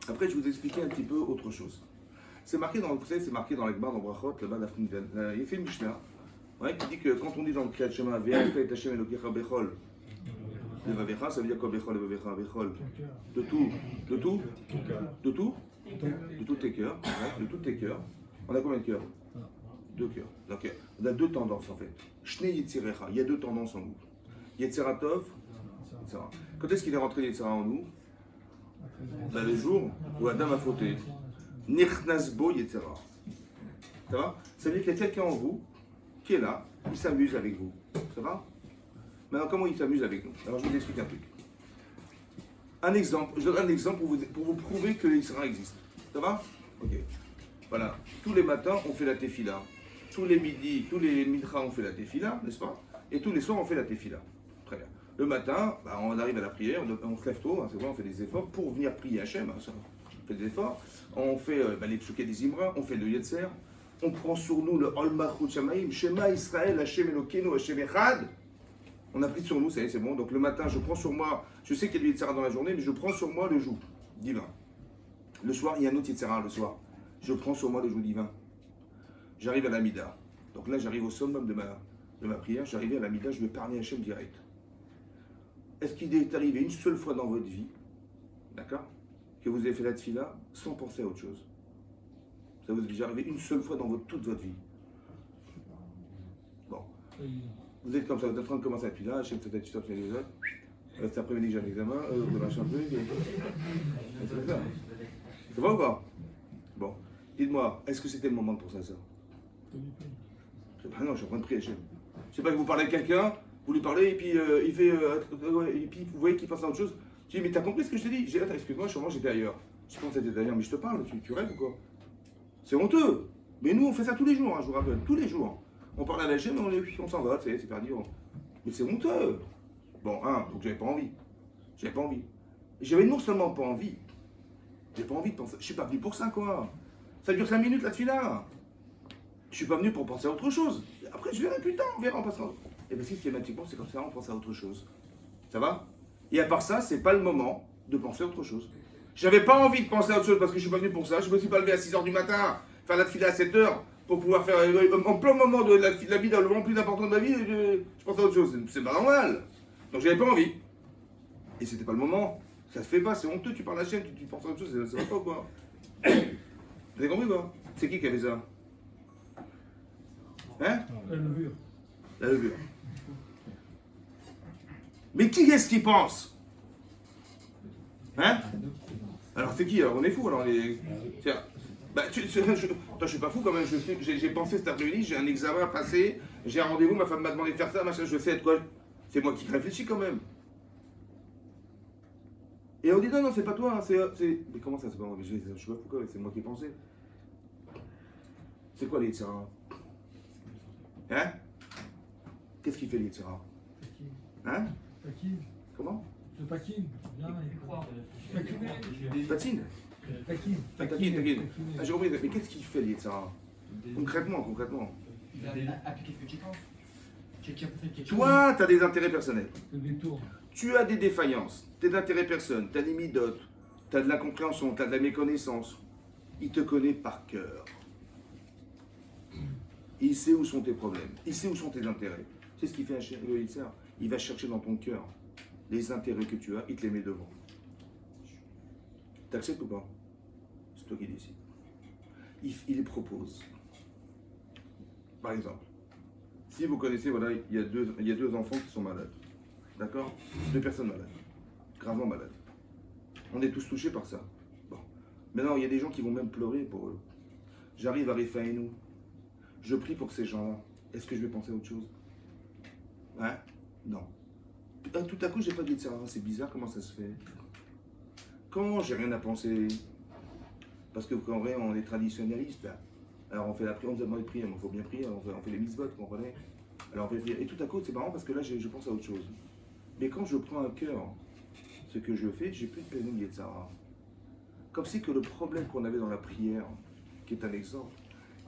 Après, je vais vous expliquer un petit peu autre chose. C'est marqué dans, vous savez, c'est marqué dans l'Ekbar, dans Brachot, là-bas, il y a fait une Mishnah, ouais, qui dit que quand on dit dans le Kriyat Shema, Ve'alta et Hashem Elokecha Bechol, Levavecha, ça veut dire quoi Bechol, Levavecha, Bechol? De tout, de tout, de tout, de tous tes cœurs, ouais, de tous tes cœurs. On a combien de cœurs? 2 cœurs. Donc, on a 2 tendances en fait. Shnei Yitzirecha, il y a 2 tendances en nous. Yetzeratov, Yetzera. Quand est-ce qu'il est rentré Yetzera en nous? Le jour où Adam a fauté. Nichnasbo Yetzera. Ça va? Ça veut dire qu'il y a quelqu'un en vous qui est là, il s'amuse avec vous. Ça va? Maintenant, comment il s'amuse avec nous? Alors, je vous explique un truc. Un exemple, je donne un exemple pour vous prouver que Yetzera existe. Ça va? Ok. Voilà. Tous les matins, on fait la tefila. Tous les midis, tous les midras, on fait la tefila, n'est-ce pas? Et tous les soirs, on fait la tefila. Très bien. Le matin, on arrive à la prière, on se lève tôt, hein, c'est vrai, on fait des efforts pour venir prier Hachem. Hein, on fait des efforts. On fait les psuké des Imra, on fait le Yetzer. On prend sur nous le Ol Malchut Shamaim, Shema Israël, Hachem Elokeinu, Hachem Echad. On a pris sur nous, ça y est, c'est bon. Donc le matin, je prends sur moi, je sais qu'il y a du Yetzera dans la journée, mais je prends sur moi le joug divin. Le soir, il y a un autre Yetzera le soir. Je prends sur moi le joug divin. J'arrive à la Mida. Donc là, j'arrive au summum de ma prière. J'arrive à la Mida, je vais parler à Hachem direct. Est-ce qu'il est arrivé une seule fois dans votre vie, d'accord, que vous avez fait la tefila sans penser à autre chose? Ça vous est déjà arrivé une seule fois dans toute votre vie? Bon. Vous êtes comme ça, vous êtes en train de commencer la tefila, Hachem peut-être tu tapes les autres. Cet après-midi, j'ai un examen, vous lâchez un peu. C'est comme ça. Ça va ou pas? Bon. Dites-moi, est-ce que c'était le moment de penser à ça? Non, je suis en train de prier Hachem. Je sais pas que vous parlez à quelqu'un, vous lui parlez et puis il fait. Et puis vous voyez qu'il pense à autre chose. Tu dis, mais t'as compris ce que je t'ai dit? Attends, excuse-moi, sûrement j'étais ailleurs. Tu penses à tes dernières, mais je te parle, tu rêves ou quoi? C'est honteux. Mais nous, on fait ça tous les jours, hein, je vous rappelle, tous les jours. On parle à la chaîne, on s'en va, c'est perdu. Mais c'est honteux. Bon, donc j'avais pas envie. J'avais pas envie. J'avais non seulement pas envie, j'ai pas envie de penser. Je suis pas venu pour ça, quoi. Ça dure 5 minutes là-dessus là. Je suis pas venu pour penser à autre chose. Après, je verrai plus tard, on verra en passant. Et bien, systématiquement, c'est comme ça, on pense à autre chose. Ça va? Et à part ça, c'est pas le moment de penser à autre chose. J'avais pas envie de penser à autre chose parce que je suis pas venu pour ça. Je me suis pas levé à 6h du matin, faire la file à 7h pour pouvoir faire. En plein moment de la vie, dans le moment plus important de ma vie, je pense à autre chose. C'est pas normal. Donc j'avais pas envie. Et c'était pas le moment. Ça se fait pas, c'est honteux, tu parles à la chaîne, tu penses à autre chose, ça va pas ou quoi? Vous avez compris quoi? C'est qui avait ça? Hein? La levure. La levure. Mais qui est-ce qui pense? Hein? Alors c'est qui? Alors on est fou alors Tiens. Bah, toi, je suis pas fou quand même, j'ai pensé cet après-midi, j'ai un examen à passer, j'ai un rendez-vous, ma femme m'a demandé de faire ça, machin, je sais être quoi? C'est moi qui réfléchis quand même. Et on dit non, c'est pas toi, hein, c'est. Mais comment ça, c'est pas moi? Je suis pas fou quand même, c'est moi qui ai pensé. C'est quoi les Yitzhara? Hein? Qu'est-ce qu'il fait les Yitzhara? Hein? Taquine. Comment? Je taquine. Viens, Patine. Taquine. Ah, j'ai compris, mais qu'est-ce qu'il fait les Yitzhara? Concrètement. Appliquer ce que tu penses. Toi, tu as des intérêts personnels. Le détour. Tu as des défaillances, tu as d'intérêts personnels, tu as des midotes, tu as de la compréhension, tu as de la méconnaissance. Il te connaît par cœur. Il sait où sont tes problèmes, il sait où sont tes intérêts. C'est ce qu'il fait le Yitzer. Il va chercher dans ton cœur les intérêts que tu as, il te les met devant. T'acceptes ou pas? C'est toi qui décides. Il les propose. Par exemple, si vous connaissez, voilà, il y a deux enfants qui sont malades. D'accord? 2 personnes malades. Gravement malades. On est tous touchés par ça. Bon. Maintenant, il y a des gens qui vont même pleurer pour eux. J'arrive à Rifaïnou. Je prie pour ces gens-là. Est-ce que je vais penser à autre chose? Hein? Non. Tout à coup, j'ai pas dit de ça. C'est bizarre, comment ça se fait? Quand j'ai rien à penser? Parce que quand on est traditionnaliste, là. Alors on fait la prière, on nous a demandé de prier, il faut bien prier, on fait les mitzvot, vous comprenez? Alors on fait prier. Et tout à coup, c'est marrant parce que là, je pense à autre chose. Mais quand je prends à cœur ce que je fais, j'ai plus de peine de Yetzara. Comme si que le problème qu'on avait dans la prière, qui est un exemple,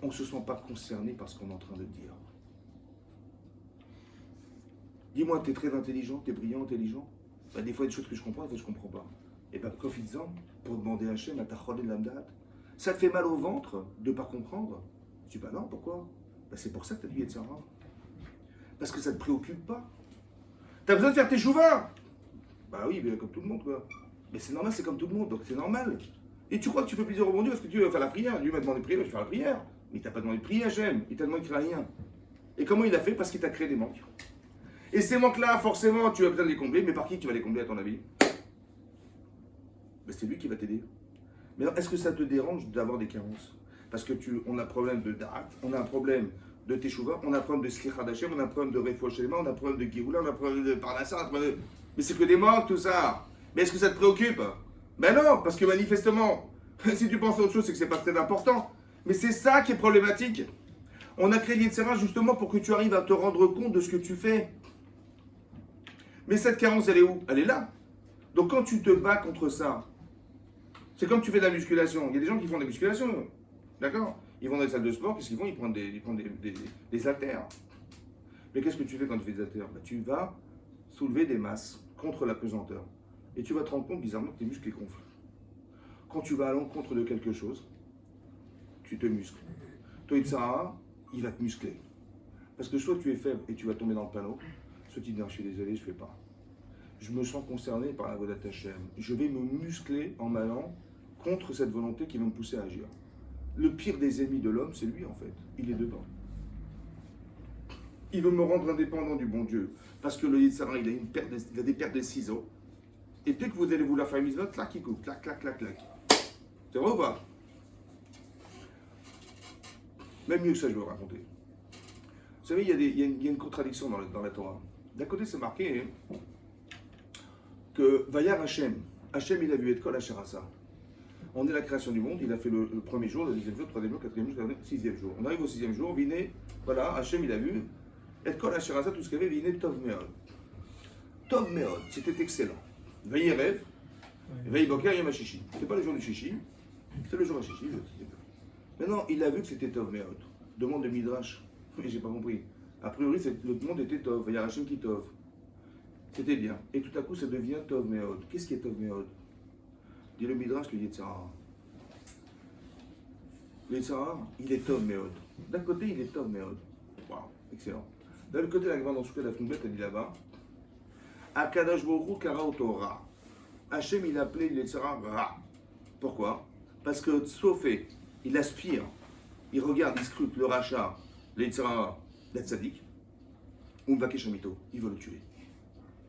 on ne se sent pas concerné par ce qu'on est en train de dire. Dis-moi, tu es très intelligent, tu es brillant, intelligent. Bah, des fois, il y a des choses que je comprends, des fois, je ne comprends pas. Et bien, profites-en pour demander à Hachem, à ta Chodé Lamdat. Ça te fait mal au ventre de ne pas comprendre? Tu dis, bah non, pourquoi? Bah, c'est pour ça que tu as dit Yetzara. Parce que ça ne te préoccupe pas. T'as besoin de faire tes chouvas? Bah oui, mais comme tout le monde, quoi. Mais c'est normal, c'est comme tout le monde, donc c'est normal. Et tu crois que tu fais plaisir au bon Dieu parce que tu veux faire la prière? Dieu m'a demandé de prier, je vais faire la prière. Mais il t'a pas demandé de prier, Hachem. Il t'a demandé de créer rien. Et comment il a fait? Parce qu'il t'a créé des manques. Et ces manques-là, forcément, tu as besoin de les combler. Mais par qui tu vas les combler, à ton avis? Ben, c'est lui qui va t'aider. Mais est-ce que ça te dérange d'avoir des carences? Parce que on a un problème de da'at, on a un problème de Teshuvah, on a un problème de Slicha d'Hachem, on a un problème de Refoua Shelema, on a un problème de Géoula, on a un problème de Parnassa, mais c'est que des manques, tout ça. Mais est-ce que ça te préoccupe? Ben non, parce que manifestement, si tu penses à autre chose, c'est que c'est pas très important. Mais c'est ça qui est problématique. On a créé l'Yetzera justement pour que tu arrives à te rendre compte de ce que tu fais. Mais cette carence, elle est où? Elle est là. Donc quand tu te bats contre ça, c'est comme tu fais de la musculation. Il y a des gens qui font de la musculation, d'accord? Ils vont dans les salles de sport, qu'est-ce qu'ils font? Ils prennent des haltères. Mais qu'est-ce que tu fais quand tu fais des haltères? Ben, tu vas soulever des masses contre la pesanteur. Et tu vas te rendre compte bizarrement que tes muscles les gonflent. Quand tu vas à l'encontre de quelque chose, tu te muscles. Toi, Yitzhara, il va te muscler. Parce que soit tu es faible et tu vas tomber dans le panneau, soit tu dis non, je suis désolé, je ne fais pas. Je me sens concerné par la Vodat Hashem. Je vais me muscler en m'allant contre cette volonté qui va me pousser à agir. Le pire des ennemis de l'homme, c'est lui en fait. Il est dedans. Il veut me rendre indépendant du bon Dieu. Parce que le Yitzhara, il a des paires de ciseaux. Et dès que vous allez vouloir faire une mitzvah, clac, il coupe, clac, clac, clac, clac. C'est vrai ou pas? Même mieux que ça, je vais vous raconter. Vous savez, il y a une contradiction dans la Torah. D'un côté, c'est marqué que Vayar Hashem, Hashem, il a vu Etkol Asher Asa. On est la création du monde, il a fait le premier jour, le deuxième jour, le troisième jour, le quatrième jour, le sixième jour. On arrive au sixième jour, Viné, voilà, Hachem il a vu, et quand Hachem a tout ce qu'il y avait, Viné, Tov Meod. Tov Meod, c'était excellent. Veillez rêve, veillez Boker, Yom HaShishi. C'est pas le jour du Shishi, c'est le jour HaShishi. Maintenant, il a vu que c'était Tov Meod. Demande de Midrash, mais j'ai pas compris. A priori, le monde était Tov, il y a Hachem qui Tov. C'était bien. Et tout à coup, ça devient Tov Meod. Qu'est-ce qui est Tov Meod? Dit le Midrash, le Yetzirah. Le Yetzirah, il est Tov Meod. D'un côté, il est Tov Meod. Waouh, excellent. D'un autre côté, la grande en souka de la Foumbet, elle dit là-bas Akadosh Baruch Hu Kara Oto Ra. Hachem, il a appelé le Yetzirah Ra. Pourquoi? Parce que Sofé, il aspire, il regarde, il scrute le rachat, le Yetzirah, la Tzadik, ou Mbake Shamito, il veut le tuer.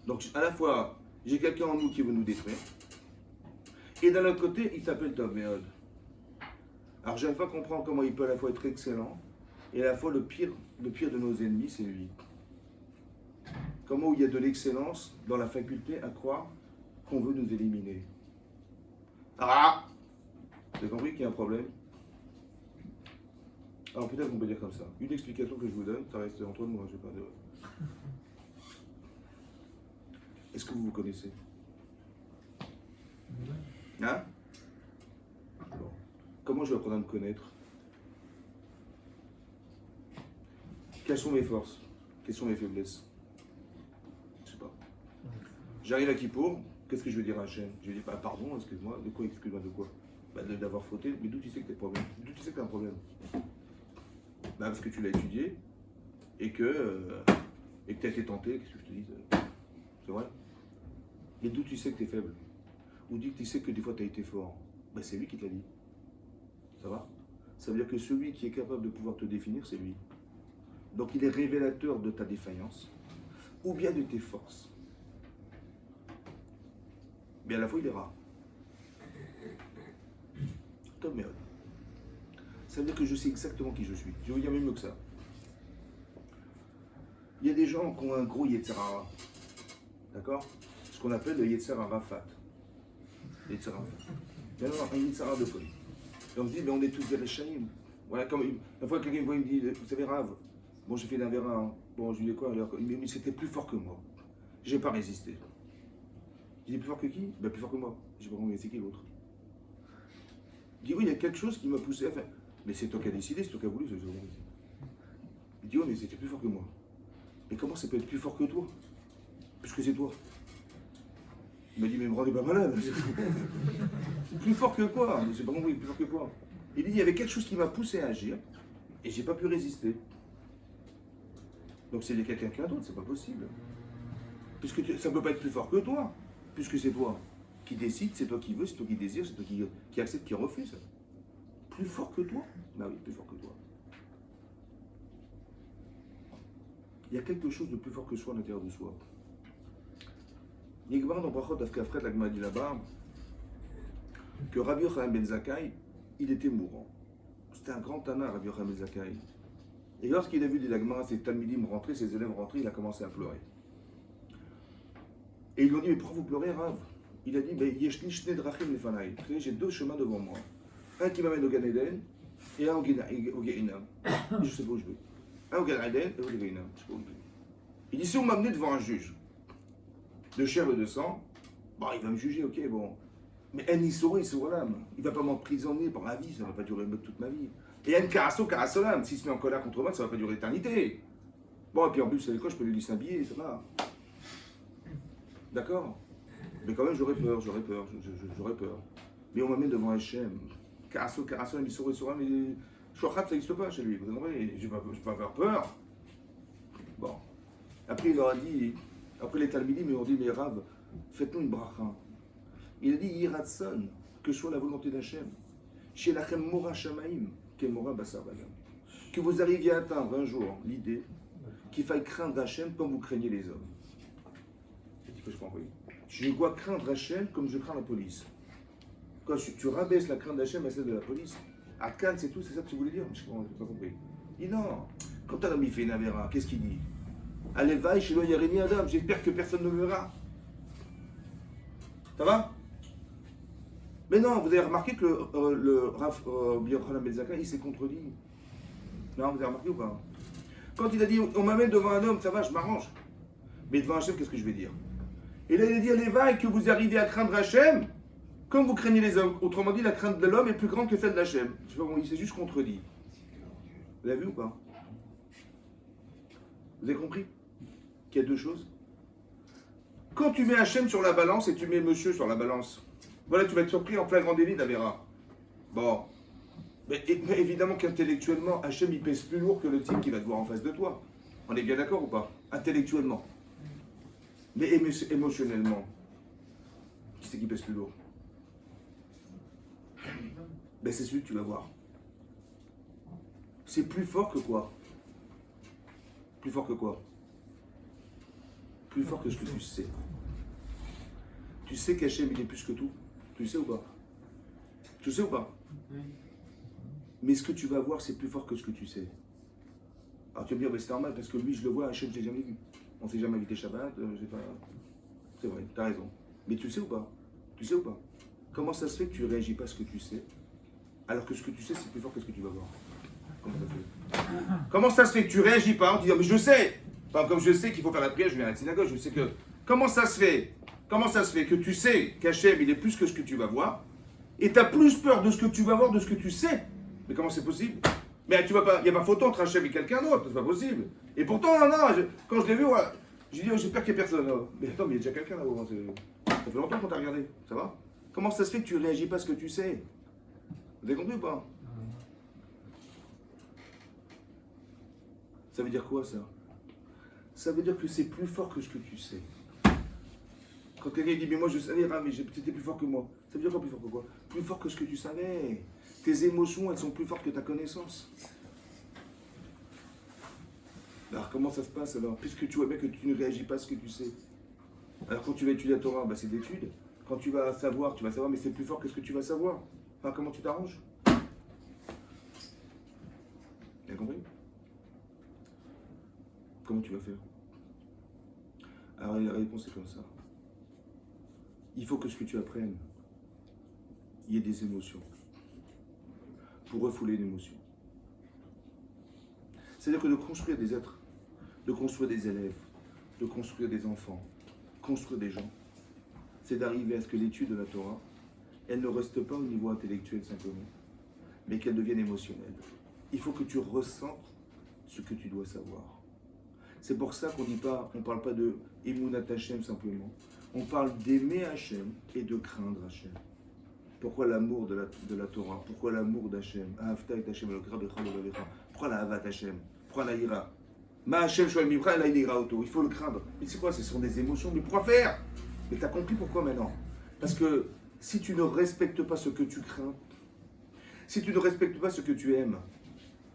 Donc, à la fois, j'ai quelqu'un en nous qui veut nous détruire. Et d'un autre côté, il s'appelle Tov Meod. Alors, j'arrive pas à comprendre comment il peut à la fois être excellent et à la fois le pire de nos ennemis, c'est lui. Comment il y a de l'excellence dans la faculté à croire qu'on veut nous éliminer. Ah! Vous avez compris qu'il y a un problème? Alors, peut-être qu'on peut dire comme ça. Une explication que je vous donne, ça reste entre nous, hein, je sais pas de... Est-ce que vous vous connaissez? Hein? Bon. Comment je vais apprendre à me connaître? Quelles sont mes forces? Quelles sont mes faiblesses? Je sais pas. J'arrive à Kippour, qu'est-ce que je vais dire à Hachem? Je vais dire, bah, pardon, excuse-moi, de quoi? Excuse-moi de quoi? Bah, d'avoir fauté, mais d'où tu sais que t'as un problème? D'où tu sais que t'as un problème? Bah, parce que tu l'as étudié et que t'as été tenté, qu'est-ce que je te dis? C'est vrai? Et d'où tu sais que tu es faible? Ou d'où tu sais que des fois tu as été fort? Ben, c'est lui qui te l'a dit. Ça va? Ça veut dire que celui qui est capable de pouvoir te définir, c'est lui. Donc il est révélateur de ta défaillance, ou bien de tes forces. Mais à la fois il est rare. Tov Meod. Ça veut dire que je sais exactement qui je suis. Je vais vous dire même mieux que ça. Il y a des gens qui ont un gros Yetzirah. D'accord? Ce qu'on appelle le Yetzirah Rafat. Yetzirah Rafat. Il y a un Yetzirah de folie. Et on se dit, mais on est tous des Rechaïm. Voilà, comme une fois quelqu'un me dit, vous savez, Rav, bon, j'ai fait l'Avera, hein. Bon, je lui dis quoi alors? Mais c'était plus fort que moi. J'ai pas résisté. Je dis, plus fort que qui? Ben, plus fort que moi. J'ai pas compris, c'est qui l'autre? Il dit, oui, il y a quelque chose qui m'a poussé à faire. Mais c'est toi qui as décidé, c'est toi qui as voulu ce jour-là. Il dit, oui, mais c'était plus fort que moi. Mais comment ça peut être plus fort que toi? Puisque c'est toi. Il m'a dit, mais me rendez pas malade. C'est plus fort que quoi? J'ai pas compris, plus fort que quoi? Il dit, il y avait quelque chose qui m'a poussé à agir et j'ai pas pu résister. Donc c'est quelqu'un d'autre, c'est pas possible. Puisque ça ne peut pas être plus fort que toi, puisque c'est toi qui décide, c'est toi qui veux, c'est toi qui désire, c'est toi qui accepte, qui refuse. Plus fort que toi? Bah oui, plus fort que toi. Il y a quelque chose de plus fort que soi à l'intérieur de soi. Yigbar dans Brachot Afkafret, la Gemara dit là-bas que Rabbi Yochanan ben Zakkai, il était mourant. C'était un grand tana, Rabbi Yochanan ben Zakkai. Et lorsqu'il a vu la Gemara, ses Talmidim rentrer, ses élèves rentrer, il a commencé à pleurer. Et ils lui ont dit, mais pourquoi vous pleurez, Rav? Il a dit, Yeshni Shne Drachim Lefanai. J'ai deux chemins devant moi. Un qui m'amène au Gan Eden et un au Gehinam. Je ne sais pas où je vais. Un au Gan Eden et au Gehinam. Je ne sais pas où je vais. Il dit, si on m'amenait devant un juge de chair et de sang, bon, il va me juger, ok, bon. Mais un Issouré, c'est voilà. Il ne va pas m'emprisonner par la vie, ça ne va pas durer toute ma vie. Et un Karasso, Karasolam, s'il se met en colère contre moi, ça ne va pas durer l'éternité. Bon, et puis en plus, c'est quoi, je peux lui s'habiller, ça va. D'accord? Mais quand même, j'aurais peur. Mais on m'amène devant Hachem. Karasso, Karasolam, Issouré, Soram, mais Shochat, ça n'existe pas chez lui. Vous comprenez? Je ne vais pas avoir peur. Bon. Après, il leur a dit, après les Talmidim, ils ont dit, mais Rav, faites-nous une bracha. Il a dit, Yiratson, que soit la volonté d'Hachem. Chez Lachem Mora Shamaim, qu'est Mora Bassar Badam. Que vous arriviez à atteindre un jour l'idée qu'il faille craindre Hachem comme vous craignez les hommes. C'est ce que je comprends. Je dois craindre Hachem comme je crains la police. Quand tu rabaisses la crainte d'Hachem à celle de la police, à Cannes, c'est tout, c'est ça que tu voulais dire? Je n'ai pas compris. Il dit non. Quand un homme il fait une avéra, qu'est-ce qu'il dit? Allez, va, chez lui, il n'y a rien ni Adam. J'espère que personne ne me verra. Ça va? Mais non, vous avez remarqué que le Rav Yochanan ben Zakkai, il s'est contredit. Non, vous avez remarqué ou pas? Quand il a dit, on m'amène devant un homme, ça va, je m'arrange. Mais devant Hachem, qu'est-ce que je vais dire? Et là, il a dit à l'éveil que vous arrivez à craindre Hachem comme vous craignez les hommes. Autrement dit, la crainte de l'homme est plus grande que celle d'Hachem. Je sais pas, il s'est juste contredit. Vous l'avez vu ou pas? Vous avez compris qu'il y a deux choses? Quand tu mets Hachem sur la balance et tu mets monsieur sur la balance, voilà, tu vas être surpris en flagrant délit d'Avéra. Bon. Mais évidemment qu'intellectuellement, Hachem, il pèse plus lourd que le type qui va te voir en face de toi. On est bien d'accord ou pas? Intellectuellement. Mais émotionnellement, qui c'est qui pèse plus lourd? Ben c'est celui que tu vas voir. C'est plus fort que quoi? Plus fort que quoi? Plus fort que ce que tu sais. Tu sais qu'Hachem, il est plus que tout. Tu le sais ou pas? Tu le sais ou pas? Mais ce que tu vas voir, c'est plus fort que ce que tu sais. Alors tu vas me dire, ben, c'est normal, parce que lui, je le vois, Hachem, je l'ai jamais vu. On ne s'est jamais invité Shabbat, j'ai pas... C'est vrai, tu as raison. Mais tu le sais ou pas? Tu sais ou pas? Comment ça se fait que tu ne réagis pas à ce que tu sais, alors que ce que tu sais, c'est plus fort que ce que tu vas voir? Comment ça se fait? Comment ça se fait que tu ne réagis pas en disant, mais je sais! Enfin, comme je sais qu'il faut faire la prière, je viens à la synagogue, je sais que... Comment ça se fait? Comment ça se fait que tu sais qu'Hachem, il est plus que ce que tu vas voir, et tu as plus peur de ce que tu vas voir, de ce que tu sais? Mais comment c'est possible? Mais tu vas pas, il n'y a pas photo entre Hachem et quelqu'un d'autre, c'est pas possible. Et pourtant, non, quand je l'ai vu, ouais, j'ai dit, oh, j'espère qu'il n'y a personne. Oh. Mais attends, mais il y a déjà quelqu'un là-haut. Ça fait longtemps qu'on t'a regardé, ça va? Comment ça se fait que tu ne réagis pas à ce que tu sais? Vous avez compris ou pas? Ça veut dire quoi ça? Ça veut dire que c'est plus fort que ce que tu sais. Quand quelqu'un dit, mais moi je savais, mais c'était plus fort que moi. Ça veut dire quoi plus fort que quoi? Plus fort que ce que tu savais. Tes émotions, elles sont plus fortes que ta connaissance. Alors comment ça se passe alors? Puisque tu vois bien que tu ne réagis pas à ce que tu sais. Alors quand tu vas étudier la Torah, bah, c'est d'études. Quand tu vas savoir, mais c'est plus fort que ce que tu vas savoir. Enfin, comment tu t'arranges? Tu as compris? Comment tu vas faire? Alors la réponse est comme ça. Il faut que ce que tu apprennes, il y ait des émotions. Pour refouler une émotion. C'est-à-dire que de construire des êtres, de construire des élèves, de construire des enfants, construire des gens, c'est d'arriver à ce que l'étude de la Torah, elle ne reste pas au niveau intellectuel simplement, mais qu'elle devienne émotionnelle. Il faut que tu ressentes ce que tu dois savoir. C'est pour ça qu'on ne parle pas de Emunat Hashem simplement. On parle d'aimer Hashem et de craindre Hashem. Pourquoi l'amour de la Torah? Pourquoi l'amour d'Hachem? Pourquoi la Havat Hashem? Pourquoi la ira? Ma Hashem Shoel Mibra, la ira auto. Il faut le craindre. Mais c'est quoi? Ce sont des émotions. Mais pourquoi faire? Mais tu as compris pourquoi maintenant? Parce que si tu ne respectes pas ce que tu crains, si tu ne respectes pas ce que tu aimes,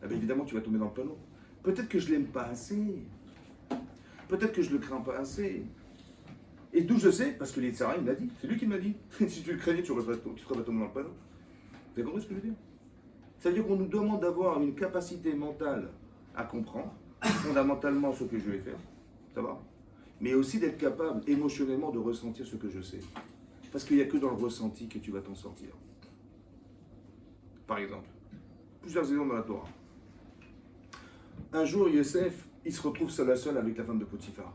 eh bien évidemment tu vas tomber dans le panneau. Peut-être que je ne l'aime pas assez. Peut-être que je ne le crains pas assez. Et d'où je sais? Parce que l'Yitzhara, il me l'a dit. C'est lui qui m'a dit. Si tu le craignais, tu serais pas tombé dans le panneau. Vous avez compris ce que je veux dire? C'est-à-dire qu'on nous demande d'avoir une capacité mentale à comprendre fondamentalement ce que je vais faire. Ça va? Mais aussi d'être capable émotionnellement de ressentir ce que je sais. Parce qu'il n'y a que dans le ressenti que tu vas t'en sortir. Par exemple, plusieurs exemples dans la Torah. Un jour, Yosef, il se retrouve seul à seul avec la femme de Potiphar.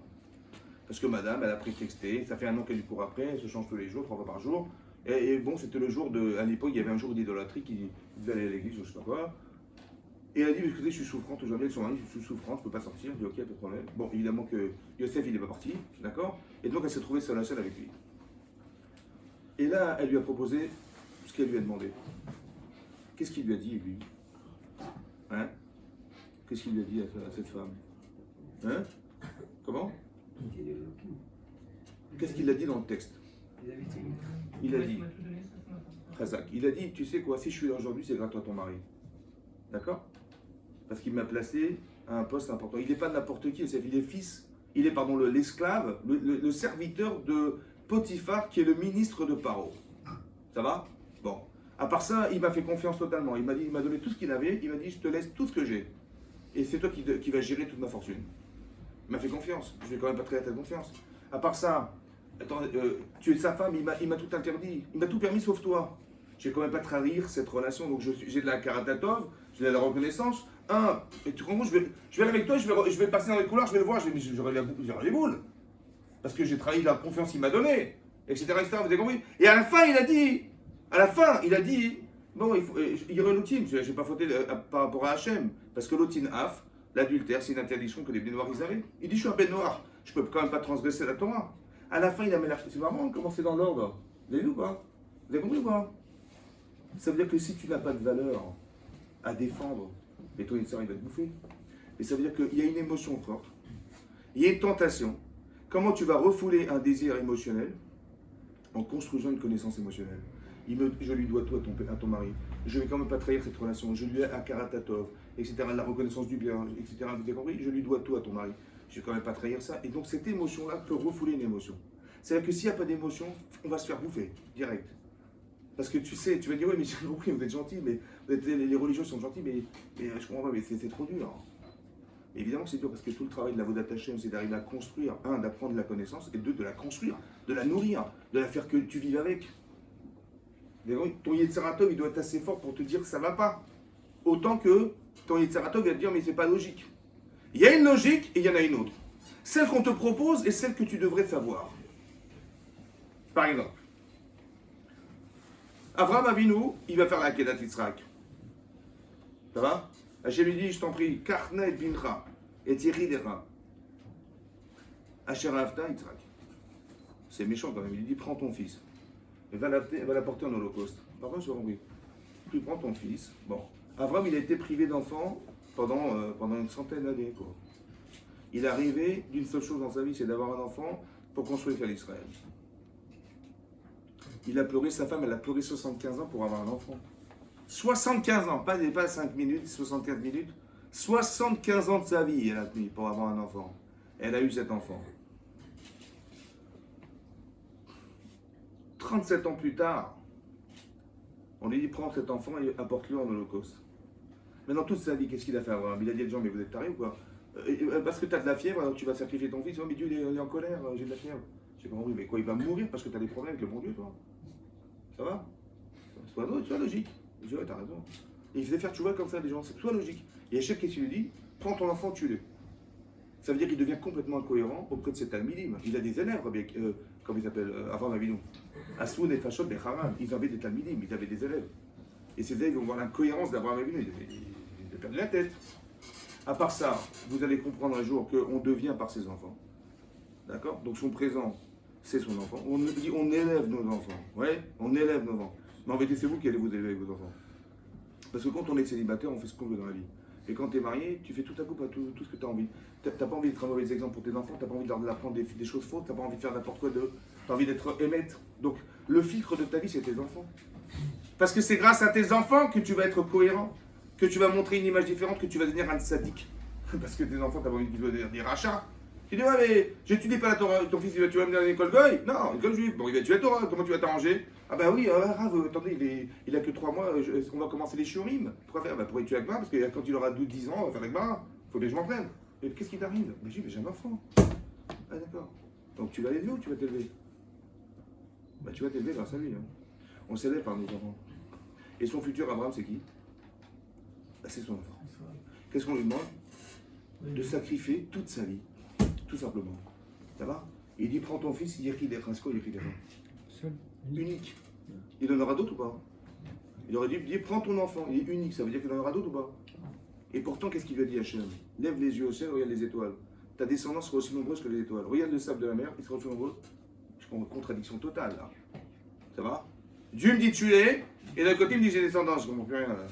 Parce que madame, elle a prétexté, ça fait un an qu'elle lui court après, elle se change tous les jours, 3 fois par jour. Et bon, c'était le jour de. À l'époque, il y avait un jour d'idolâtrie qui devait aller à l'église, je sais pas quoi. Et elle a dit, écoutez, je suis souffrante aujourd'hui, son mari, je suis souffrante, je peux pas sortir. Je dis, ok, pas de problème. Bon, évidemment que Yosef, il n'est pas parti, d'accord? Et donc, elle s'est trouvée seule à seule avec lui. Et là, elle lui a proposé ce qu'elle lui a demandé. Qu'est-ce qu'il lui a dit, lui? Hein? Qu'est-ce qu'il lui a dit à cette femme? Hein? Comment? Qu'est-ce qu'il a dit dans le texte? Il a dit, Khazak, il a dit, tu sais quoi, si je suis là aujourd'hui, c'est grâce à ton mari. D'accord? Parce qu'il m'a placé à un poste important. Il n'est pas n'importe qui, il est fils, il est, pardon, l'esclave, le serviteur de Potiphar, qui est le ministre de Paro. Ça va? Bon. À part ça, il m'a fait confiance totalement. Il m'a donné tout ce qu'il avait, il m'a dit, je te laisse tout ce que j'ai. Et c'est toi qui vas gérer toute ma fortune. Il m'a fait confiance. Je vais quand même pas traiter ta confiance. À part ça, attends, tu es sa femme, il m'a tout interdit. Il m'a tout permis sauf toi. je vais quand même pas trahir cette relation. Donc j'ai de la karatatov, j'ai de la reconnaissance. Et tu comprends, je vais aller avec toi, je vais passer dans les couloirs, je vais le voir, j'aurai les boules. Parce que j'ai trahi la confiance qu'il m'a donnée, etc., etc. Vous avez compris? Et à la fin, il a dit, bon, il y aurait l'outil, je n'ai pas fauté par rapport à Hachem, parce que l'outil af, l'adultère, c'est une interdiction que les béns noirs ils avaient. Il dit, je suis un bén noir, je peux quand même pas transgresser la Torah. À la fin, il a mis la... C'est marrant comment c'est dans l'ordre. Vous avez vu ou pas? Vous avez compris ou pas? Ça veut dire que si tu n'as pas de valeur à défendre, et toi, une sœur, il va te bouffer. Et ça veut dire qu'il y a une émotion forte, il y a une tentation. Comment tu vas refouler un désir émotionnel en construisant une connaissance émotionnelle? Je lui dois tout à ton mari. Je ne vais quand même pas trahir cette relation. Je lui dois à Karatatov, etc. La reconnaissance du bien, etc. Vous avez compris? Je lui dois tout à ton mari. Je ne vais quand même pas trahir ça. Et donc cette émotion-là peut refouler une émotion. C'est-à-dire que s'il n'y a pas d'émotion, on va se faire bouffer, direct. Parce que tu sais, tu vas dire, oui, mais j'ai compris, vous êtes gentil, mais les religieux sont gentils, mais je comprends pas, mais c'est trop dur. Et évidemment, c'est dur parce que tout le travail de la Vodat Hashem, c'est d'arriver à construire, d'apprendre la connaissance, et deux, de la construire, de la nourrir, de la faire que tu vives avec. Ton Yetzaratov, il doit être assez fort pour te dire que ça ne va pas. Autant que ton Yetzaratov va te dire, mais c'est pas logique. Il y a une logique et il y en a une autre. Celle qu'on te propose et celle que tu devrais savoir. Par exemple, Avraham Avinu, il va faire la Kedat Yitzhak. Ça va? Hachem lui dit, je t'en prie, Karna et Bincha, et Thierry Lera. Asher Avta Yitzhak. C'est méchant quand même. Il lui dit, prends ton fils. Et va l'apporter en holocauste. Par contre, je vais compris. Tu prends ton fils. Bon. Avraham, il a été privé d'enfants pendant une centaine d'années. Il est arrivé d'une seule chose dans sa vie, c'est d'avoir un enfant pour construire l'Israël. Il a pleuré, sa femme, elle a pleuré 75 ans pour avoir un enfant. 75 ans, pas 5 minutes, 75 minutes. 75 ans de sa vie, elle a tenu pour avoir un enfant. Elle a eu cet enfant. 37 ans plus tard, on lui dit, prends cet enfant et apporte-le en holocauste. Mais dans toute sa vie, qu'est-ce qu'il a fait Abraham? Il a dit aux gens, mais vous êtes tarés ou quoi? Parce que tu as de la fièvre, alors tu vas sacrifier ton fils. Oh, mais Dieu, il est en colère, j'ai de la fièvre. J'ai pas compris, mais quoi, il va mourir parce que tu as des problèmes avec le bon Dieu, toi? Ça va? Sois logique. Je dis, ouais, t'as raison. Et il faisait faire tchouva comme ça, des gens, sois logique. Et Hachem, qu'est-ce qu'il lui dit? Prends ton enfant, tue-le. Ça veut dire qu'il devient complètement incohérent auprès de cet Talmidim. Il a des élèves, comme il s'appelle, avant Avinou. Assoun et Fachot Becharan, ils avaient des Talmidim, ils avaient des élèves. Et ces élèves vont voir l'incohérence d'Abraham Avinu, ils perdu la tête. À part ça, vous allez comprendre un jour qu'on devient par ses enfants. D'accord? Donc son présent, c'est son enfant. On dit on élève nos enfants. Ouais, on élève nos enfants. Mais en vérité, c'est vous qui allez vous élever avec vos enfants. Parce que quand on est célibataire, on fait ce qu'on veut dans la vie. Et quand tu es marié, tu fais tout à coup pas tout ce que tu as envie. Tu n'as pas envie d'être un mauvais exemple pour tes enfants, tu n'as pas envie de leur apprendre des choses fausses, tu n'as pas envie de faire n'importe quoi tu as envie d'être émettre. Donc le filtre de ta vie, c'est tes enfants. Parce que c'est grâce à tes enfants que tu vas être cohérent, que tu vas montrer une image différente, que tu vas devenir un sadique. Parce que tes enfants, tu as envie de devenir des rachats. Tu dis, ouais, mais j'étudie pas la Torah, ton fils, tu vas me dire à l'école goy? Non, école juive. Bon, il va étudier la Torah, comment tu vas t'arranger? Ah bah oui, attendez, il a que 3 mois, on va commencer les shiurim. Pourquoi faire? Bah pour étudier la Gemara, parce que quand il aura 12-10 ans, on va faire la Gemara. Faut bien que je m'entraîne. Et qu'est-ce qui t'arrive? Mais j'ai un enfant. Ah d'accord. Donc tu vas l'élever ou tu vas t'élever? Bah tu vas t'élever grâce à lui. Hein. On s'élève par nos enfants. Et son futur Abraham, c'est qui? Bah c'est son enfant. Qu'est-ce qu'on lui demande? De sacrifier toute sa vie. Tout simplement. Ça va? Il dit, prends ton fils, Yéhi Dechrasko, Yéhi Dechrasko. Unique. Il en aura d'autres ou pas? Il aurait dit, prends ton enfant, il est unique, ça veut dire qu'il en aura d'autres ou pas? Et pourtant, qu'est-ce qu'il lui a dit Hachem? Lève les yeux au ciel, regarde les étoiles. Ta descendance sera aussi nombreuse que les étoiles. Regarde le sable de la mer, il sera aussi nombreux. Je prends une contradiction totale là. Ça va? Dieu me dit tu es, et d'un côté il me dit j'ai descendance, je comprends plus rien là.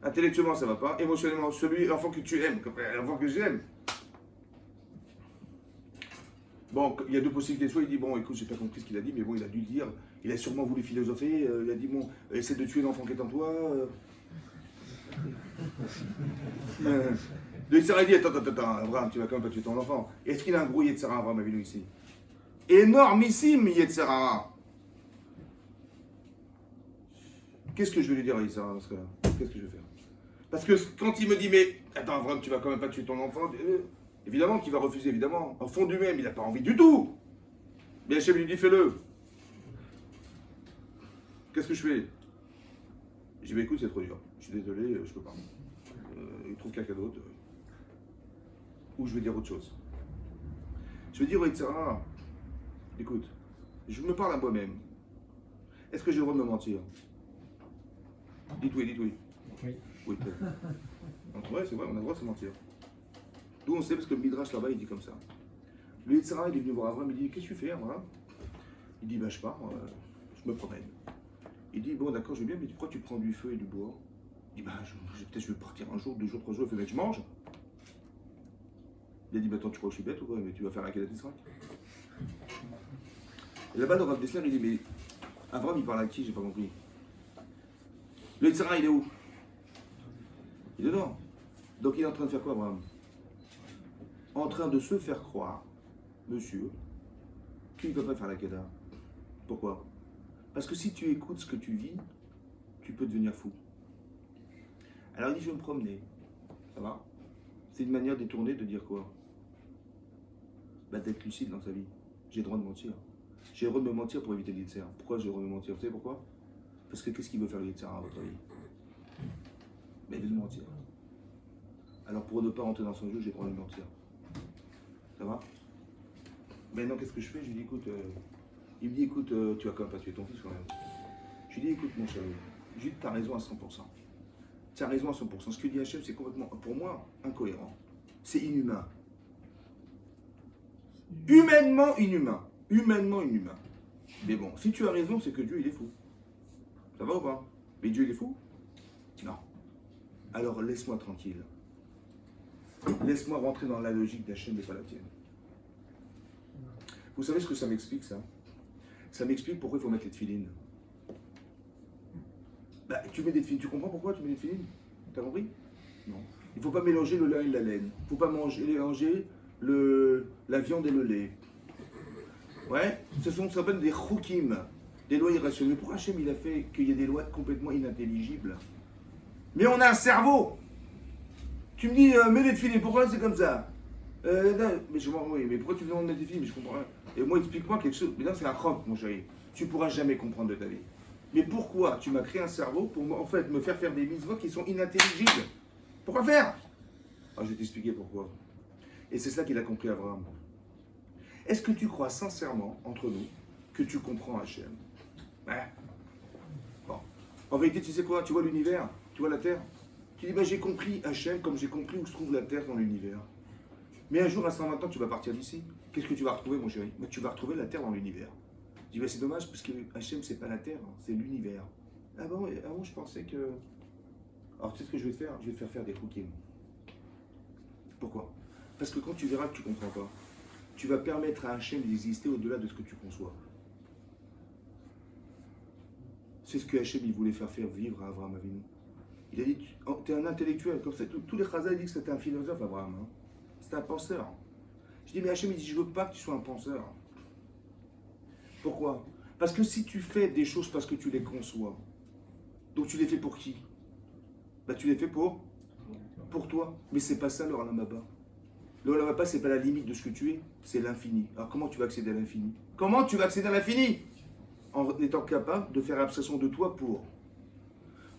Intellectuellement ça va pas, émotionnellement, l'enfant que tu aimes, l'enfant que j'aime. Bon, il y a deux possibilités. Soit il dit, bon, écoute, j'ai pas compris ce qu'il a dit, mais bon, il a dû dire, il a sûrement voulu philosopher, il a dit, bon, essaie de tuer l'enfant qui est en toi. Le Yitzhara a dit, attends, Abraham, tu vas quand même pas tuer ton enfant. Est-ce qu'il a un gros Yitzhara, Abraham Avinu ici? Énormissime Yitzhara. Qu'est-ce que je vais lui dire à Yitzhara dans ce cas-là? Qu'est-ce que je vais faire? Parce que quand il me dit, mais attends, Abraham, tu vas quand même pas tuer ton enfant. Évidemment qu'il va refuser, évidemment. Au fond du même, il n'a pas envie du tout. Mais Hachem lui dit, fais-le. Qu'est-ce que je fais? Je dis, bah, écoute, c'est trop dur. Je suis désolé, je peux pas. Il trouve quelqu'un d'autre. Ou je vais dire autre chose. Je vais dire au Yetzirah, écoute, je me parle à moi-même. Est-ce que j'ai le droit de me mentir? Dites oui, dites oui. Oui. Oui, peut-être. Donc, ouais, c'est vrai, on a le droit de se mentir. D'où on sait, parce que le Midrash là-bas, il dit comme ça. Le Yetzirah, il est venu voir Avram, il dit, qu'est-ce que tu fais, Avram? Il dit, bah, je pars, je me promène. Il dit, bon, d'accord, je vais bien, mais pourquoi tu prends du feu et du bois? Il dit, bah, peut-être je vais partir un jour, 2 jours, 3 jours, il fait, mais je mange. Il a dit, bah, attends, tu crois que je suis bête ou quoi? Mais tu vas faire la Kedat Israël. Et là-bas, le Rav Dessler, il dit, mais Avram, il parle à qui? J'ai pas compris. Le Yetzirah, il est où? Il est dedans. Donc il est en train de faire quoi, Abraham? En train de se faire croire, monsieur, qu'il ne peut pas faire la Kedah. Pourquoi? Parce que si tu écoutes ce que tu vis, tu peux devenir fou. Alors il dit, je vais me promener. Ça va? C'est une manière détournée de dire quoi? Bah, d'être lucide dans sa vie. J'ai le droit de mentir. J'ai le droit de me mentir pour éviter le Yetzirah. Pourquoi j'ai le droit de me mentir? Vous savez pourquoi? Parce que qu'est-ce qu'il veut faire le Yetzirah à votre avis? Mais de mentir. Alors pour ne pas rentrer dans son jeu, j'ai le droit de mentir. Ça va? Maintenant, qu'est-ce que je fais? Je lui dis, écoute, il me dit, écoute, tu vas quand même pas tuer ton fils quand même. Je lui dis, écoute, mon chéri, je lui dis, t'as raison à 100%. Tu as raison à 100%. Ce que dit Hachem, c'est complètement, pour moi, incohérent. C'est inhumain. Humainement inhumain. Humainement inhumain. Mais bon, si tu as raison, c'est que Dieu, il est fou. Ça va ou pas? Mais Dieu, il est fou? Non. Alors laisse-moi tranquille. Laisse-moi rentrer dans la logique d'Hachem et pas la tienne. Vous savez ce que ça m'explique, ça? Ça m'explique pourquoi il faut mettre les tefilines. Bah, tu mets des tefilines, tu comprends pourquoi tu mets des tefilines? T'as compris? Non. Il ne faut pas mélanger le lin et la laine. Il ne faut pas mélanger la viande et le lait. Ouais, ça s'appelle des choukim, des lois irrationnelles. Pourquoi Hachem il a fait qu'il y ait des lois complètement inintelligibles? Mais on a un cerveau. Tu me dis, mets des tefilines, pourquoi c'est comme ça? Mais je m'en oui, mais pourquoi tu me demandes de mettre des tefilines? Mais je comprends rien. Et moi, explique-moi quelque chose. Mais là, c'est un croc, mon chéri. Tu ne pourras jamais comprendre de ta vie. Mais pourquoi tu m'as créé un cerveau pour en fait me faire des mitzvot qui sont inintelligibles? Pourquoi faire? Ah, je vais t'expliquer pourquoi. Et c'est ça qu'il a compris Abraham. Est-ce que tu crois sincèrement, entre nous, que tu comprends Hachem? Ouais. Bon. En vérité, tu sais quoi? Tu vois l'univers? Tu vois la Terre? Tu dis, bah, j'ai compris Hachem comme j'ai compris où se trouve la Terre dans l'univers. Mais un jour, à 120 ans, tu vas partir d'ici. Qu'est-ce que tu vas retrouver, mon chéri? Bah, tu vas retrouver la Terre dans l'univers. Je dis, bah, c'est dommage, parce que Hachem, c'est pas la Terre, hein, c'est l'univers. Ah bon, je pensais que... Alors, tu sais ce que je vais te faire? Je vais te faire des choukim. Pourquoi? Parce que quand tu verras que tu ne comprends pas, tu vas permettre à Hachem d'exister au-delà de ce que tu conçois. C'est ce que Hachem il voulait faire vivre à Abraham Avinu. Il a dit, tu es un intellectuel, comme ça. Tous les chazals disent que c'était un philosophe, Abraham. Hein. C'était un penseur. Je dis, mais Hachem il dit, je ne veux pas que tu sois un penseur. Pourquoi? Parce que si tu fais des choses parce que tu les conçois, donc tu les fais pour qui? Bah, tu les fais pour toi. Mais c'est pas ça le Olam Haba. Le Olam Haba, c'est pas la limite de ce que tu es, c'est l'infini. Alors comment tu vas accéder à l'infini? Comment tu vas accéder à l'infini? En étant capable de faire abstraction de toi pour.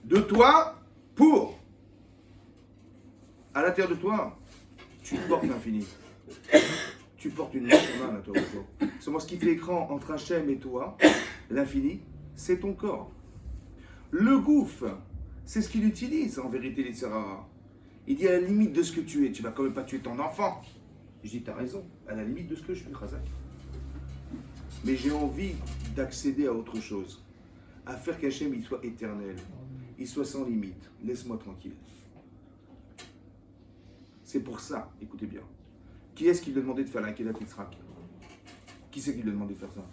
De toi pour. À l'intérieur de toi, tu portes l'infini. Tu portes une main à l'intérieur de toi. Seulement ce qui fait écran entre Hachem et toi, l'infini, c'est ton corps. Le gouffre, c'est ce qu'il utilise en vérité, les Sarah. Il dit à la limite de ce que tu es, tu vas quand même pas tuer ton enfant. Je dis, t'as raison, à la limite de ce que je suis, Khazak. Mais j'ai envie d'accéder à autre chose, à faire qu'Hachem il soit éternel, il soit sans limite. Laisse-moi tranquille. C'est pour ça, écoutez bien. Qui est-ce qui lui a demandé de faire la Kedat Yitzhak? Qui c'est qui lui a demandé de faire ça?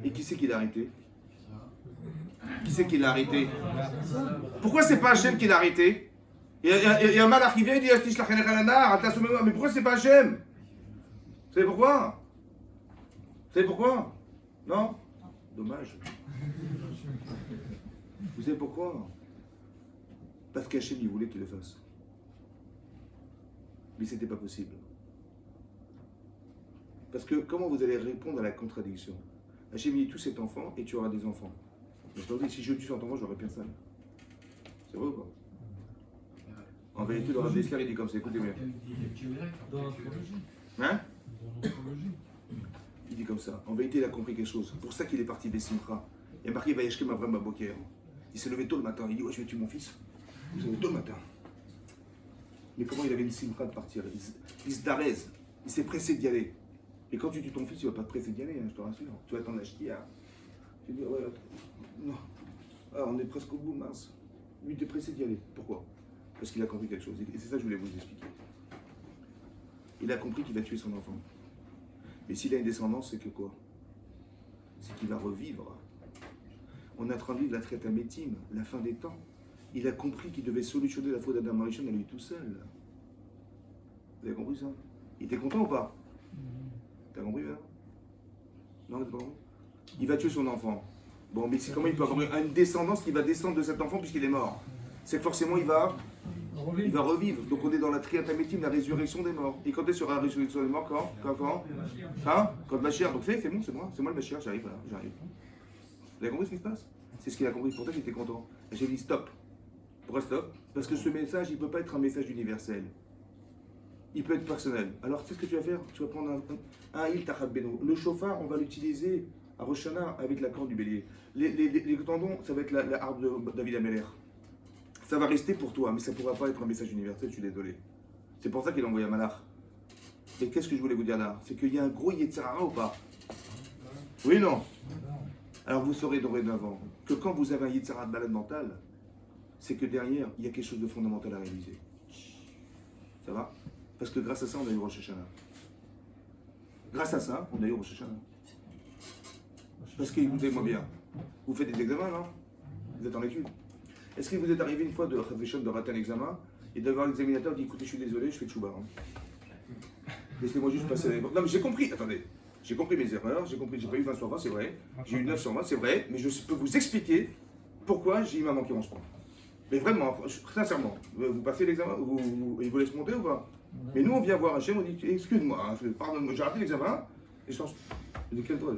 Et qui c'est qui l'a arrêté? Qui c'est qui l'a arrêté? Pourquoi c'est pas Hachem qui l'a arrêté? Il y a un mal arrivé, il dit mais pourquoi c'est pas Hachem? Vous savez pourquoi? Vous savez pourquoi? Non? Dommage. Vous savez pourquoi? Parce qu'Hachem il voulait qu'il le fasse. Mais c'était pas possible. Parce que comment vous allez répondre à la contradiction? Hachem dit tout cet enfant et tu auras des enfants. Mais je te dis, si je tue cet enfant, j'aurai personne. C'est vrai ou pas? En vérité, le Rav Dessler, il dit comme ça, écoutez bien. Dans l'astrologie. Hein? Dans l'astrologie. Il dit comme ça. En vérité, il a compris quelque chose. C'est pour ça qu'il est parti des Simcha. Il a marqué Vayashkem Avram Baboker. Il s'est levé tôt le matin. Il dit ouais, je vais tuer mon fils. Il s'est levé tôt le matin. Mais comment il avait une Simcha de partir? Il se darez. Il s'est pressé d'y aller. Et quand tu tues ton fils, il ne va pas te presser d'y aller, hein, je te rassure. Tu vas t'en acheter à. Tu dis ouais, non. Ah, on est presque au bout, mince. Lui, il est pressé d'y aller. Pourquoi? Parce qu'il a compris quelque chose. Et c'est ça que je voulais vous expliquer. Il a compris qu'il va tuer son enfant. Mais s'il a une descendance, c'est que quoi? C'est qu'il va revivre. On est en train de vivre la traite à Métime, la fin des temps. Il a compris qu'il devait solutionner la faute d'Adam Arishon à lui tout seul. Vous avez compris ça? Il était content ou pas? T'as compris, là? Non, t'as pas compris? Il va tuer son enfant. Bon, mais comment il peut avoir une descendance qui va descendre de cet enfant puisqu'il est mort? C'est que forcément il va revivre. Donc on est dans la triatamétime, la résurrection des morts. Et quand est-ce sur la résurrection des morts? Quand hein? Quand Mashiach. Donc c'est bon, c'est moi le Mashiach, j'arrive là, j'arrive. Vous avez compris ce qui se passe? C'est ce qu'il a compris, pour ça qu'il était content. J'ai dit stop. Pourquoi stop? Parce que ce message, il ne peut pas être un message universel. Il peut être personnel. Alors tu sais ce que tu vas faire? Tu vas prendre un il tachab beno. Le chauffard, on va l'utiliser à Rosh Hashanah avec la corde du bélier. Les tendons, ça va être la harpe de David Ameller. Ça va rester pour toi, mais ça ne pourra pas être un message universel, je suis désolé. C'est pour ça qu'il a envoyé un malach. Et qu'est-ce que je voulais vous dire là? C'est qu'il y a un gros Yetzirara ou pas? Oui, non? Alors vous saurez dorénavant que quand vous avez un Yetzirara de malade mental, c'est que derrière, il y a quelque chose de fondamental à réaliser. Ça va? Parce que grâce à ça, on a eu Rosh Hashanah. Grâce à ça, on a eu Rosh Hashanah. Parce que, écoutez-moi bien, vous faites des examens, non? Vous êtes en études. Est-ce que vous êtes arrivé une fois de rater un examen et d'avoir l'examinateur dit écoutez, je suis désolé, je fais tchouba. Laissez-moi juste passer les... Non mais j'ai compris, attendez, j'ai compris mes erreurs, j'ai compris, j'ai pas eu 20 sur 20, c'est vrai, j'ai eu 9 sur 20, c'est vrai, mais je peux vous expliquer pourquoi j'ai eu ma manquée en sport. Mais vraiment, sincèrement, vous passez l'examen, il vous laisse monter ou pas? Mais nous on vient voir Hachem, on dit excuse-moi, pardonne-moi, j'ai raté l'examen, et je pense, de quel droit?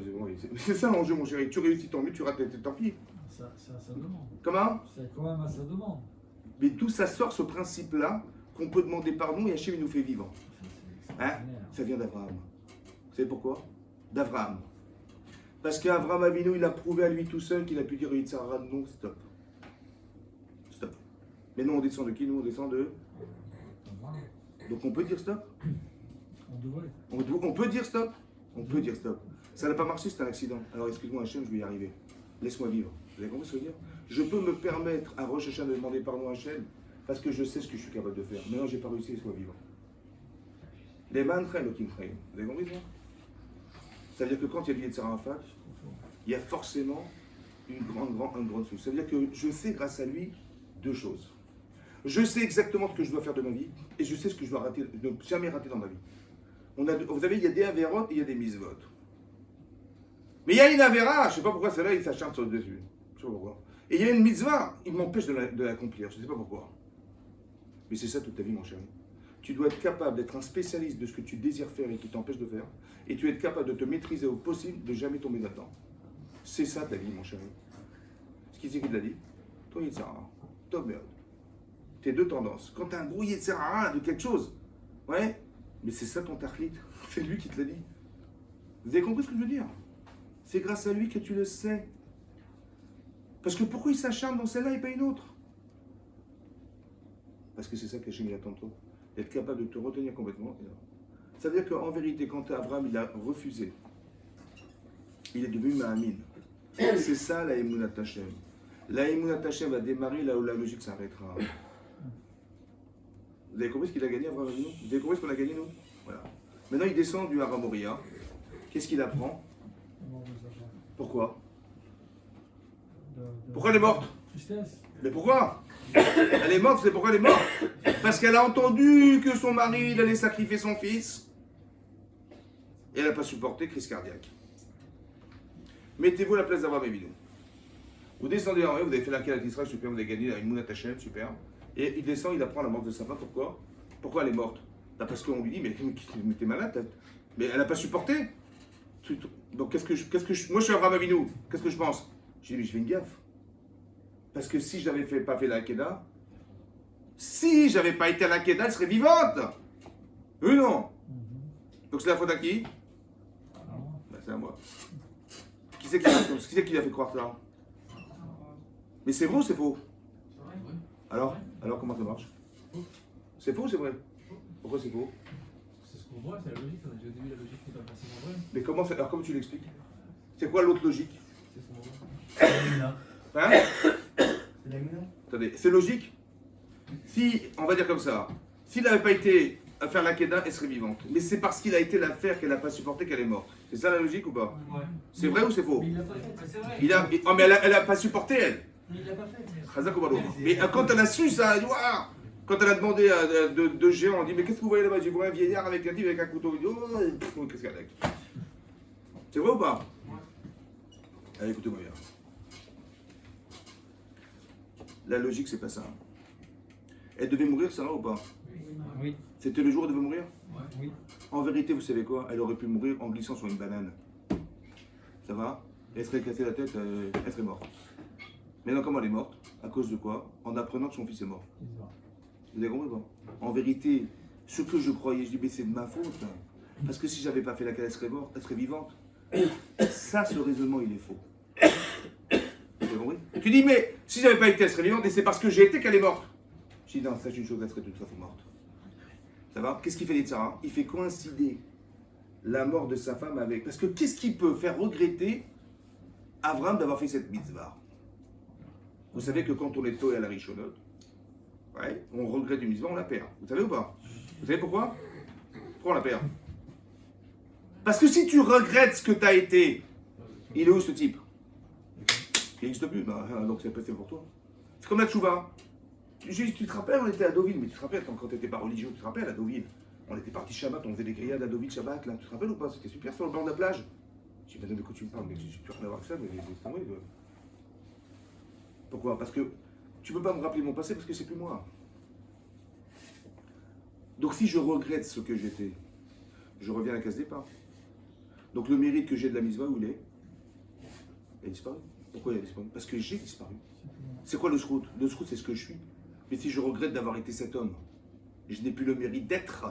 C'est ça l'enjeu mon chéri, tu réussis tant mieux, tu rates, tant pis. C'est à sa demande. Comment? C'est quand même à sa demande. Mais d'où ça sort ce principe-là qu'on peut demander pardon et Hachem il nous fait vivre. Hein? Ça vient d'Abraham. Vous savez pourquoi? D'Abraham. Parce qu'Abraham Avinu, il a prouvé à lui tout seul qu'il a pu dire Yitzhara, non, stop. Stop. Mais nous, on descend de qui? Nous, on descend de... Donc on peut dire stop? On devrait. On peut dire stop? On peut dire stop. Ça n'a pas marché, c'est un accident. Alors excuse-moi Hachem, je vais y arriver. Laisse-moi vivre. Vous avez compris ce que je veux dire? Je peux me permettre à Rosh Hashanah de demander pardon à Hachem parce que je sais ce que je suis capable de faire. Maintenant, j'ai pas réussi, laisse-moi vivre. Les man traînent au Kim Train. Vous avez compris ça? Ça veut dire que quand il y a du Yetzer Arafat, il y a forcément une grande source. Ça veut dire que je sais grâce à lui deux choses. Je sais exactement ce que je dois faire de ma vie et je sais ce que je dois rater, ne jamais rater dans ma vie. Vous savez, il y a des avérotes et il y a des misvot. Mais il y a une avéra, je ne sais pas pourquoi celle-là, il s'acharne sur le dessus. Je ne sais pas pourquoi. Et il y a une mitzvah, il m'empêche de l'accomplir, je ne sais pas pourquoi. Mais c'est ça toute ta vie, mon chéri. Tu dois être capable d'être un spécialiste de ce que tu désires faire et qui t'empêche de faire. Et tu dois être capable de te maîtriser au possible, de jamais tomber là-dedans. C'est ça ta vie, mon chéri. Ce qui c'est qu'il l'a dit. Toi, Yitzhara, toi, merde. Tes deux tendances. Quand tu as un gros Yitzhara de quelque chose, ouais, mais c'est ça ton tachlit. C'est lui qui te l'a dit. Vous avez compris ce que je veux dire? C'est grâce à lui que tu le sais. Parce que pourquoi il s'acharne dans celle-là et pas une autre? Parce que c'est ça que Hachem attend de toi. D'être capable de te retenir complètement. Ça veut dire qu'en vérité, quand Abraham il a refusé, il est devenu Ma'amin. C'est ça la Emunat Hashem. La Emunat Hashem va démarrer là où la logique s'arrêtera. Vous avez compris ce qu'il a gagné, Abraham Avinu? Vous avez compris ce qu'on a gagné, nous? Voilà. Maintenant, il descend du Hara Moria. Qu'est-ce qu'il apprend? Pourquoi? Pourquoi elle est morte? Tristesse. Mais pourquoi? Elle est morte, c'est pourquoi elle est morte? Parce qu'elle a entendu que son mari il allait sacrifier son fils. Et elle n'a pas supporté, crise cardiaque. Mettez-vous à la place d'Abraham Avinu. Vous descendez en haut, vous avez fait la Kélat Israël, super, vous avez gagné une Mounat Hashem, super. Et il descend, il apprend la mort de sa femme, pourquoi? Pourquoi elle est morte? Parce qu'on lui dit, mais t'es malade, mais elle n'a pas supporté. Donc moi je suis Abraham Avinu, qu'est-ce que je pense? Je dis, mais je fais une gaffe. Parce que si je n'avais pas fait la Hakeda, si j'avais pas été à la Hakeda, elle serait vivante. Oui, non. Donc c'est la faute à qui? Ben, c'est à moi. Qui c'est qui lui a fait croire ça? Mais c'est vrai ou c'est faux? Alors comment ça marche? C'est faux ou c'est vrai? Pourquoi c'est faux? C'est ce qu'on voit, c'est la logique. On a déjà vu la logique qui n'est pas forcément vraie. Mais alors comment tu l'expliques? C'est quoi l'autre logique? C'est ce qu'on voit. Hein? C'est la Mouna. Attendez, c'est logique? Si, on va dire comme ça, s'il n'avait pas été à faire la Keda, elle serait vivante. Mais c'est parce qu'il a été la faire qu'elle n'a pas supporté qu'elle est morte. C'est ça la logique ou pas? Ouais. C'est vrai ou c'est faux? Mais il l'a pas fait, c'est vrai. Oh, mais elle a pas supporté elle. Mais il l'a pas fait. Chazak ou Balo. Mais quand elle a su ça, elle dit, Ouah quand elle a demandé à deux géants, on dit mais qu'est-ce que vous voyez là-bas? J'ai vu un vieillard avec un type avec un couteau. Il dit, oh, qu'est-ce qu'il y a avec? C'est vrai ou pas? Allez, écoutez-moi bien. La logique, c'est pas ça. Elle devait mourir, ça va ou pas? Oui. C'était le jour où elle devait mourir? Oui. En vérité, vous savez quoi? Elle aurait pu mourir en glissant sur une banane. Ça va? Elle serait cassée la tête, elle serait morte. Maintenant, comment elle est morte? À cause de quoi? En apprenant que son fils est mort. Vous avez compris ou pas? En vérité, ce que je croyais, je dis, mais c'est de ma faute. Parce que si j'avais pas fait laquelle elle serait morte, elle serait vivante. Ça, ce raisonnement, il est faux. Vous avez compris? Tu dis, mais si j'avais pas été, elle serait vivante, et c'est parce que j'ai été qu'elle est morte. Je dis, non, sache une chose, elle serait de toute façon morte. Ça va? Qu'est-ce qu'il fait Sarah? Il fait coïncider la mort de sa femme avec. Parce que qu'est-ce qui peut faire regretter Avram d'avoir fait cette mitzvah? Vous savez que quand on est toé à la Rishonot, ouais, on regrette une mitzvah, on la perd. Vous savez ou pas? Vous savez pourquoi? Pourquoi on la perd? Parce que si tu regrettes ce que tu as été, il est où ce type? Il n'existe plus, bah, donc c'est pas fait pour toi. C'est comme la tchouba. Tu te rappelles, on était à Deauville, mais tu te rappelles quand tu n'étais pas religieux, tu te rappelles à Deauville? On était parti Shabbat, on faisait des grillades à Deauville Shabbat, là, tu te rappelles ou pas? C'était super sur le bord de la plage. Je dis, madame, de quoi tu me parles? Mais j'ai plus rien à voir avec ça, mais c'est vrai. Pourquoi? Parce que tu peux pas me rappeler mon passé parce que c'est plus moi. Donc si je regrette ce que j'étais, je reviens à la case départ. Donc le mérite que j'ai de la mitzvah, où il est? Il a disparu. Pourquoi il a disparu? Parce que j'ai disparu. C'est quoi le shrout? Le shrout, c'est ce que je suis. Mais si je regrette d'avoir été cet homme, je n'ai plus le mérite d'être.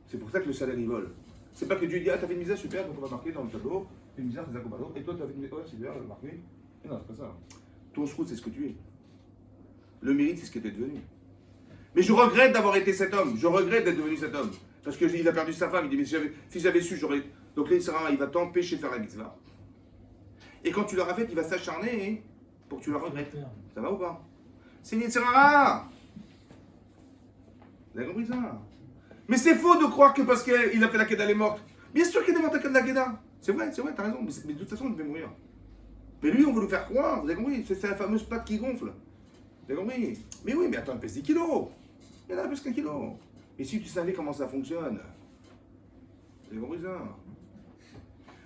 C'est pour ça que le salaire il vole. C'est pas que Dieu dit, ah t'as fait une misère, super, donc on va marquer dans le tableau, une misère, c'est Zakobalo, et toi t'as fait une misère, ouais, c'est bien, on va marquer. Et non, c'est pas ça. Ton shrout, c'est ce que tu es. Le mérite, c'est ce que tu es devenu. Mais je regrette d'avoir été cet homme. Je regrette d'être devenu cet homme. Parce qu'il a perdu sa femme. Il dit, mais si j'avais su, j'aurais. Donc là, il va t'empêcher de faire la mitzvah. Et quand tu l'auras fait, il va s'acharner pour que tu la regrettes. Ça va ou pas? C'est une Yitzhara. Vous avez compris ça? Mais c'est faux de croire que parce qu'il a fait la Keda, elle est morte. Bien sûr qu'il est morte à la Keda. C'est vrai, t'as raison. Mais de toute façon, il devait mourir. Mais lui, on veut le faire croire. Vous avez compris? C'est la fameuse patte qui gonfle. Vous avez compris? Mais oui, mais attends, elle pèse 10 kilos. Mais là, elle pèse qu'un kilo. Et si tu savais comment ça fonctionne? Vous avez compris ça?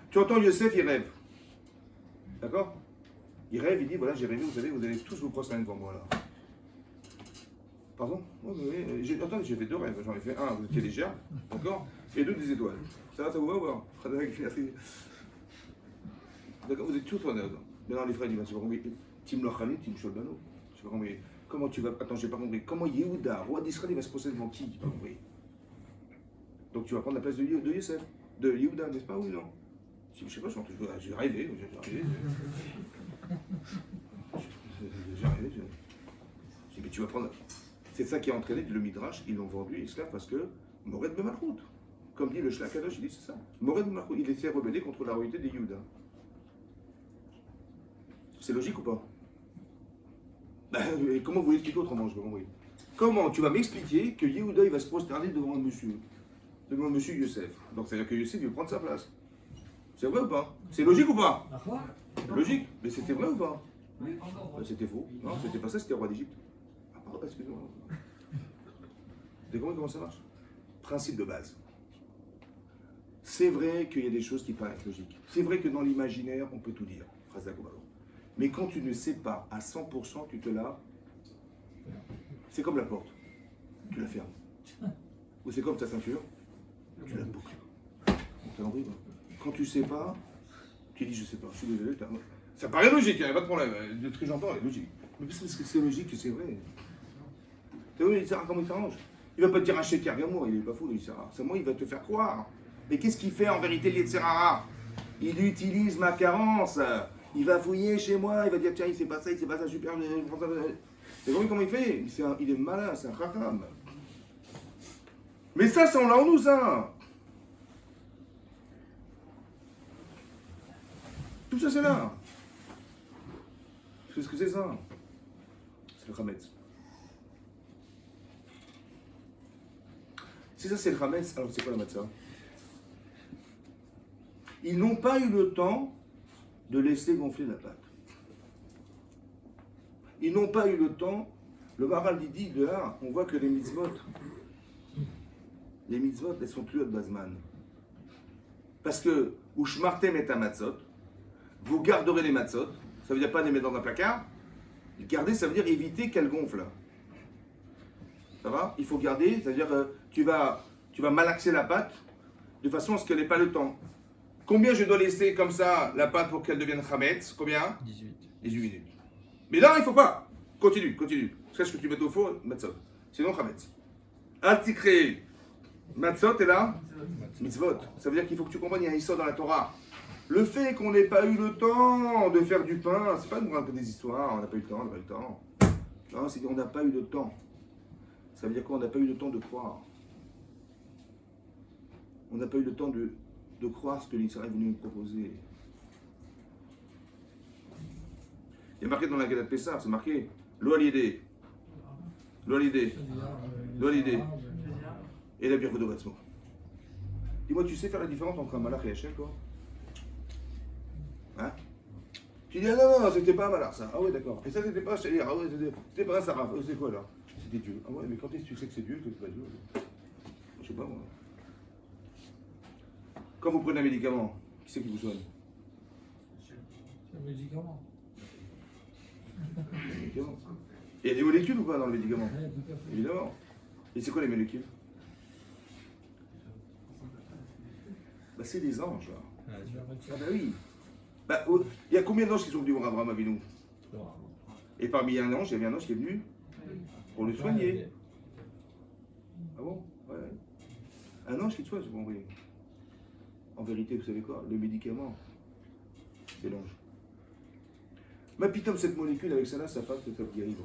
Tu entends Yosef, il rêve. D'accord? Il rêve, il dit, voilà, j'ai rêvé, vous savez, vous allez tous vous prosterner devant moi là. Pardon? Oui, attendez, j'ai fait 2 rêves. J'en ai fait un, vous étiez légère, d'accord? Et 2 des étoiles. Ça va, ça vous va ou pas? D'accord, vous êtes tous honnêtes. Maintenant, les frères, ils disent, c'est pas compris. Tim Lochalit, Tim Sholbano. Je sais pas compris. Comment tu vas. Attends, j'ai pas compris. Comment Yehuda, roi d'Israël, il va se procéder devant qui? J'ai pas compris. Donc tu vas prendre la place de Yosef, de Yehuda, n'est-ce pas? Oui, non? Je sais pas, j'ai rêvé. J'ai rêvé. Mais tu vas prendre. C'est ça qui a entraîné le Midrash, ils l'ont vendu esclave parce que Mored Bemalchut. Comme dit le Shlakadosh, il dit c'est ça. Mored Bemalchut, il s'est rebellé contre la royauté des Yehuda. C'est logique ou pas? Comment vous l'expliquez autrement, je vais compris. Comment tu vas m'expliquer que Yehuda il va se prosterner devant monsieur Yosef? Donc c'est-à-dire que Yosef il va prendre sa place. C'est vrai ou pas? C'est logique ou pas? Logique. Mais c'était vrai ou pas? Oui. C'était faux. Non, c'était pas ça, c'était le roi d'Égypte. Ah pardon, excusez-moi. Vous comprenez comment ça marche? Principe de base. C'est vrai qu'il y a des choses qui paraissent logiques. C'est vrai que dans l'imaginaire, on peut tout dire. Phrase d'Agobalo. Mais quand tu ne sais pas à 100%, tu te la... C'est comme la porte. Tu la fermes. Ou c'est comme ta ceinture. Tu la boucles. T'as compris quoi? Quand tu sais pas, tu dis je sais pas. Je suis désolé. Ça paraît logique, il n'y a pas de problème. De ce que j'entends, c'est logique. Mais parce que c'est logique que c'est vrai. C'est vrai, il sert à comment il s'arrange. Il ne va pas te dire un sheker gamour, il n'est pas fou, il sert à. C'est moi, il va te faire croire. Mais qu'est-ce qu'il fait en vérité, l'Yetzerara? Il utilise ma carence. Il va fouiller chez moi, il va dire tiens, il s'est pas ça, super. Mais comment il fait? Il est malin, c'est un chacham. Mais ça, on l'a en nous, ça. Tout ça, c'est là. Qu'est-ce que c'est ça? C'est le Hametz. Si ça, c'est le Hametz, alors c'est quoi la matzah? Ils n'ont pas eu le temps de laisser gonfler la pâte. Ils n'ont pas eu le temps. Le Maharal dit de là, on voit que les mitzvot, elles sont plus à Bazman. Parce que, ou shmartem et matzot, vous garderez les matzot, ça veut dire pas les mettre dans un placard. Garder, ça veut dire éviter qu'elles gonflent. Ça va? Il faut garder, c'est-à-dire tu vas malaxer la pâte de façon à ce qu'elle n'ait pas le temps. Combien je dois laisser comme ça la pâte pour qu'elle devienne chametz? Combien? 18 minutes. Mais là, il ne faut pas. Continue. Jusqu'à ce que tu mettes au four, matzot. Sinon, chametz. Altikre, matzot est là? Mitzvot. Ça veut dire qu'il faut que tu comprennes, il y a un histoire dans la Torah. Le fait qu'on n'ait pas eu le temps de faire du pain, c'est pas de nous raconter des histoires, on n'a pas eu le temps. Non, c'est qu'on n'a pas eu le temps. Ça veut dire quoi? On n'a pas eu le temps de croire. On n'a pas eu le temps de croire ce que l'Israël est venu nous proposer. Il y a marqué dans la Gadat Pessah, c'est marqué Lo Aliédé. Et la bière de Vatsmo. Dis-moi, tu sais faire la différence entre un malach et Hachem, toi? Hein? Tu dis, ah non, c'était pas un malach, ça. Ah ouais, d'accord. Et ça, c'était pas Hachem. Ah ouais, c'était pas un saraf. C'est quoi, là? C'était Dieu. Ah ouais, mais quand est-ce que tu sais que c'est Dieu que c'est pas Dieu? Je sais pas, moi. Quand vous prenez un médicament, qui c'est qui vous soigne? C'est un médicament. Il y a des molécules ou pas dans le médicament? Ouais, tout à fait. Évidemment. Et c'est quoi les molécules? Bah c'est des anges. Là. Ah bah oui. Bah, il y a combien d'anges qui sont venus voir Abraham Avinu? Et parmi un ange, il y avait un ange qui est venu pour le soigner. Ah bon? Ouais. Un ange qui te soigne, vous comprenez? En vérité, vous savez quoi? Le médicament, c'est l'ange. Mais putain, cette molécule avec ça là, ça fait que ça guérit.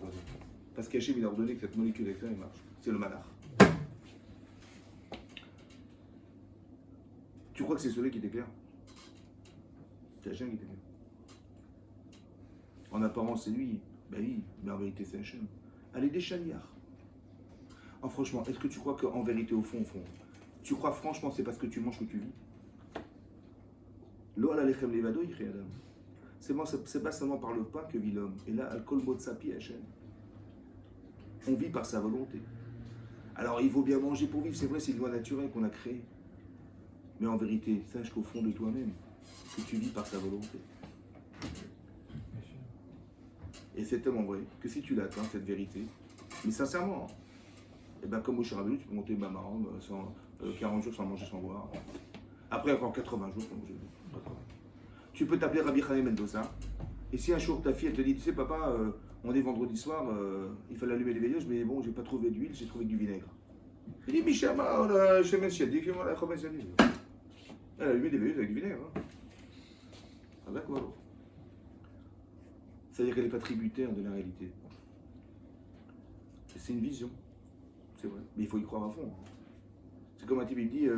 Parce qu'Hachem il a ordonné que cette molécule avec ça, elle marche. C'est le malach. Tu crois que c'est celui qui t'éclaire? C'est Hachem qui t'éclaire. En apparence, c'est lui. Ben oui, mais en vérité, c'est Hachem. Allez, des chaniards. Oh, franchement, est-ce que tu crois qu'en vérité, au fond, tu crois franchement c'est parce que tu manges que tu vis? Lo ala lechem levado yichei adam. C'est pas seulement par le pain que vit l'homme. Et là, al kol motzapi Hachem. On vit par sa volonté. Alors, il faut bien manger pour vivre. C'est vrai, c'est une loi naturelle qu'on a créée. Mais en vérité, sache qu'au fond de toi-même, que tu vis par sa volonté. Et c'est tellement vrai que si tu l'atteins, cette vérité, mais sincèrement, et ben comme au Rabbeinu, tu peux monter Bamaran 40 jours sans manger, sans boire. Après, encore 80 jours sans manger. Tu peux t'appeler Rabbi Chaim Mendoza. Et si un jour ta fille elle te dit, tu sais papa, on est vendredi soir, il fallait allumer les veilleuses, mais bon, j'ai pas trouvé d'huile, j'ai trouvé du vinaigre. Il dit, Michama, je me suis dit que moi, elle a allumé des veilleuses avec du vinaigre. Hein. Ah d'accord. C'est-à-dire qu'elle n'est pas tributaire de la réalité. C'est une vision. C'est vrai. Mais il faut y croire à fond. C'est comme un type, il me dit,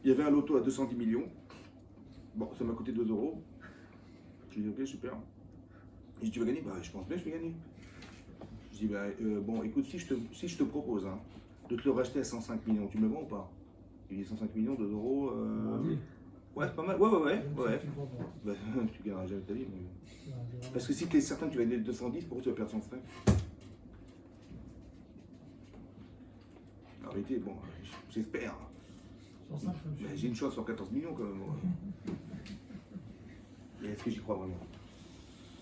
il y avait un loto à 210 millions. Bon, ça m'a coûté 2 euros. Je lui dis, ok, super. Il dit, tu vas gagner? Bah, je pense bien que je vais gagner. Je dis, bah, bon, écoute, si je te propose hein, de te le racheter à 105 millions, tu me le vends ou pas? Il dit 105 millions, 2 euros. Oui. Ouais, c'est pas mal. Ouais. Tu Bah, tu gagneras jamais ta vie. Mais... Parce que si tu es certain que tu vas gagner 210, pourquoi tu vas perdre 105? En réalité, bon, j'espère. 105, J'ai une chance sur 14 millions quand même. Et est-ce que j'y crois vraiment?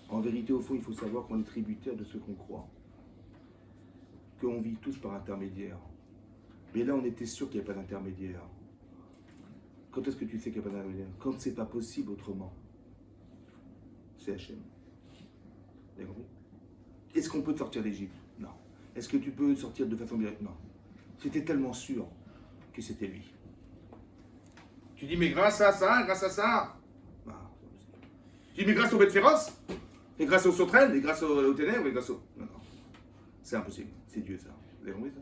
En vérité, au fond, il faut savoir qu'on est tributaire de ce qu'on croit. Qu'on vit tous par intermédiaire. Mais là, on était sûr qu'il n'y avait pas d'intermédiaire. Quand est-ce que tu sais qu'il n'y a pas d'intermédiaire? Quand c'est pas possible autrement. c'est Hachem. Vous avez compris? Est-ce qu'on peut te sortir d'Égypte? Non. Est-ce que tu peux sortir de façon directe? Non. C'était tellement sûr que c'était lui. Tu dis, mais grâce à ça, grâce à ça. Non. Tu dis, mais grâce aux bêtes féroces? Et grâce aux sauterelles? Et grâce aux ténèbres? Et grâce au... Non, non. C'est impossible. C'est Dieu, ça. Vous avez compris ça?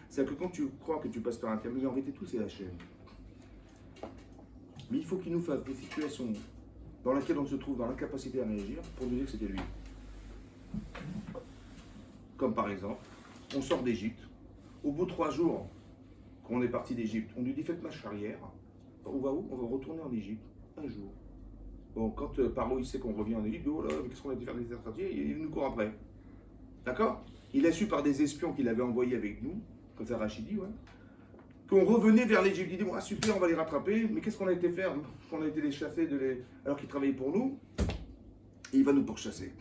C'est-à-dire que quand tu crois que tu passes par un intermédiaire, en vérité, tout c'est Hachem. Mais il faut qu'il nous fasse des situations dans lesquelles on se trouve dans l'incapacité à réagir pour nous dire que c'était lui. Comme par exemple, on sort d'Égypte. Au bout de 3 jours qu'on est parti d'Égypte, on lui dit faites marche arrière. On va où? On va retourner en Égypte. Un jour. Bon, quand Paro il sait qu'on revient en Égypte, oh là, qu'est-ce qu'on a dû faire des extraterrestres? Il nous court après. D'accord? Il a su par des espions qu'il avait envoyés avec nous, comme ça Rachidi, ouais, qu'on revenait vers l'Égypte. Il dit bon, ah super, on va les rattraper, mais qu'est-ce qu'on a été faire? On a été les chasser alors qu'ils travaillaient pour nous, et il va nous pourchasser.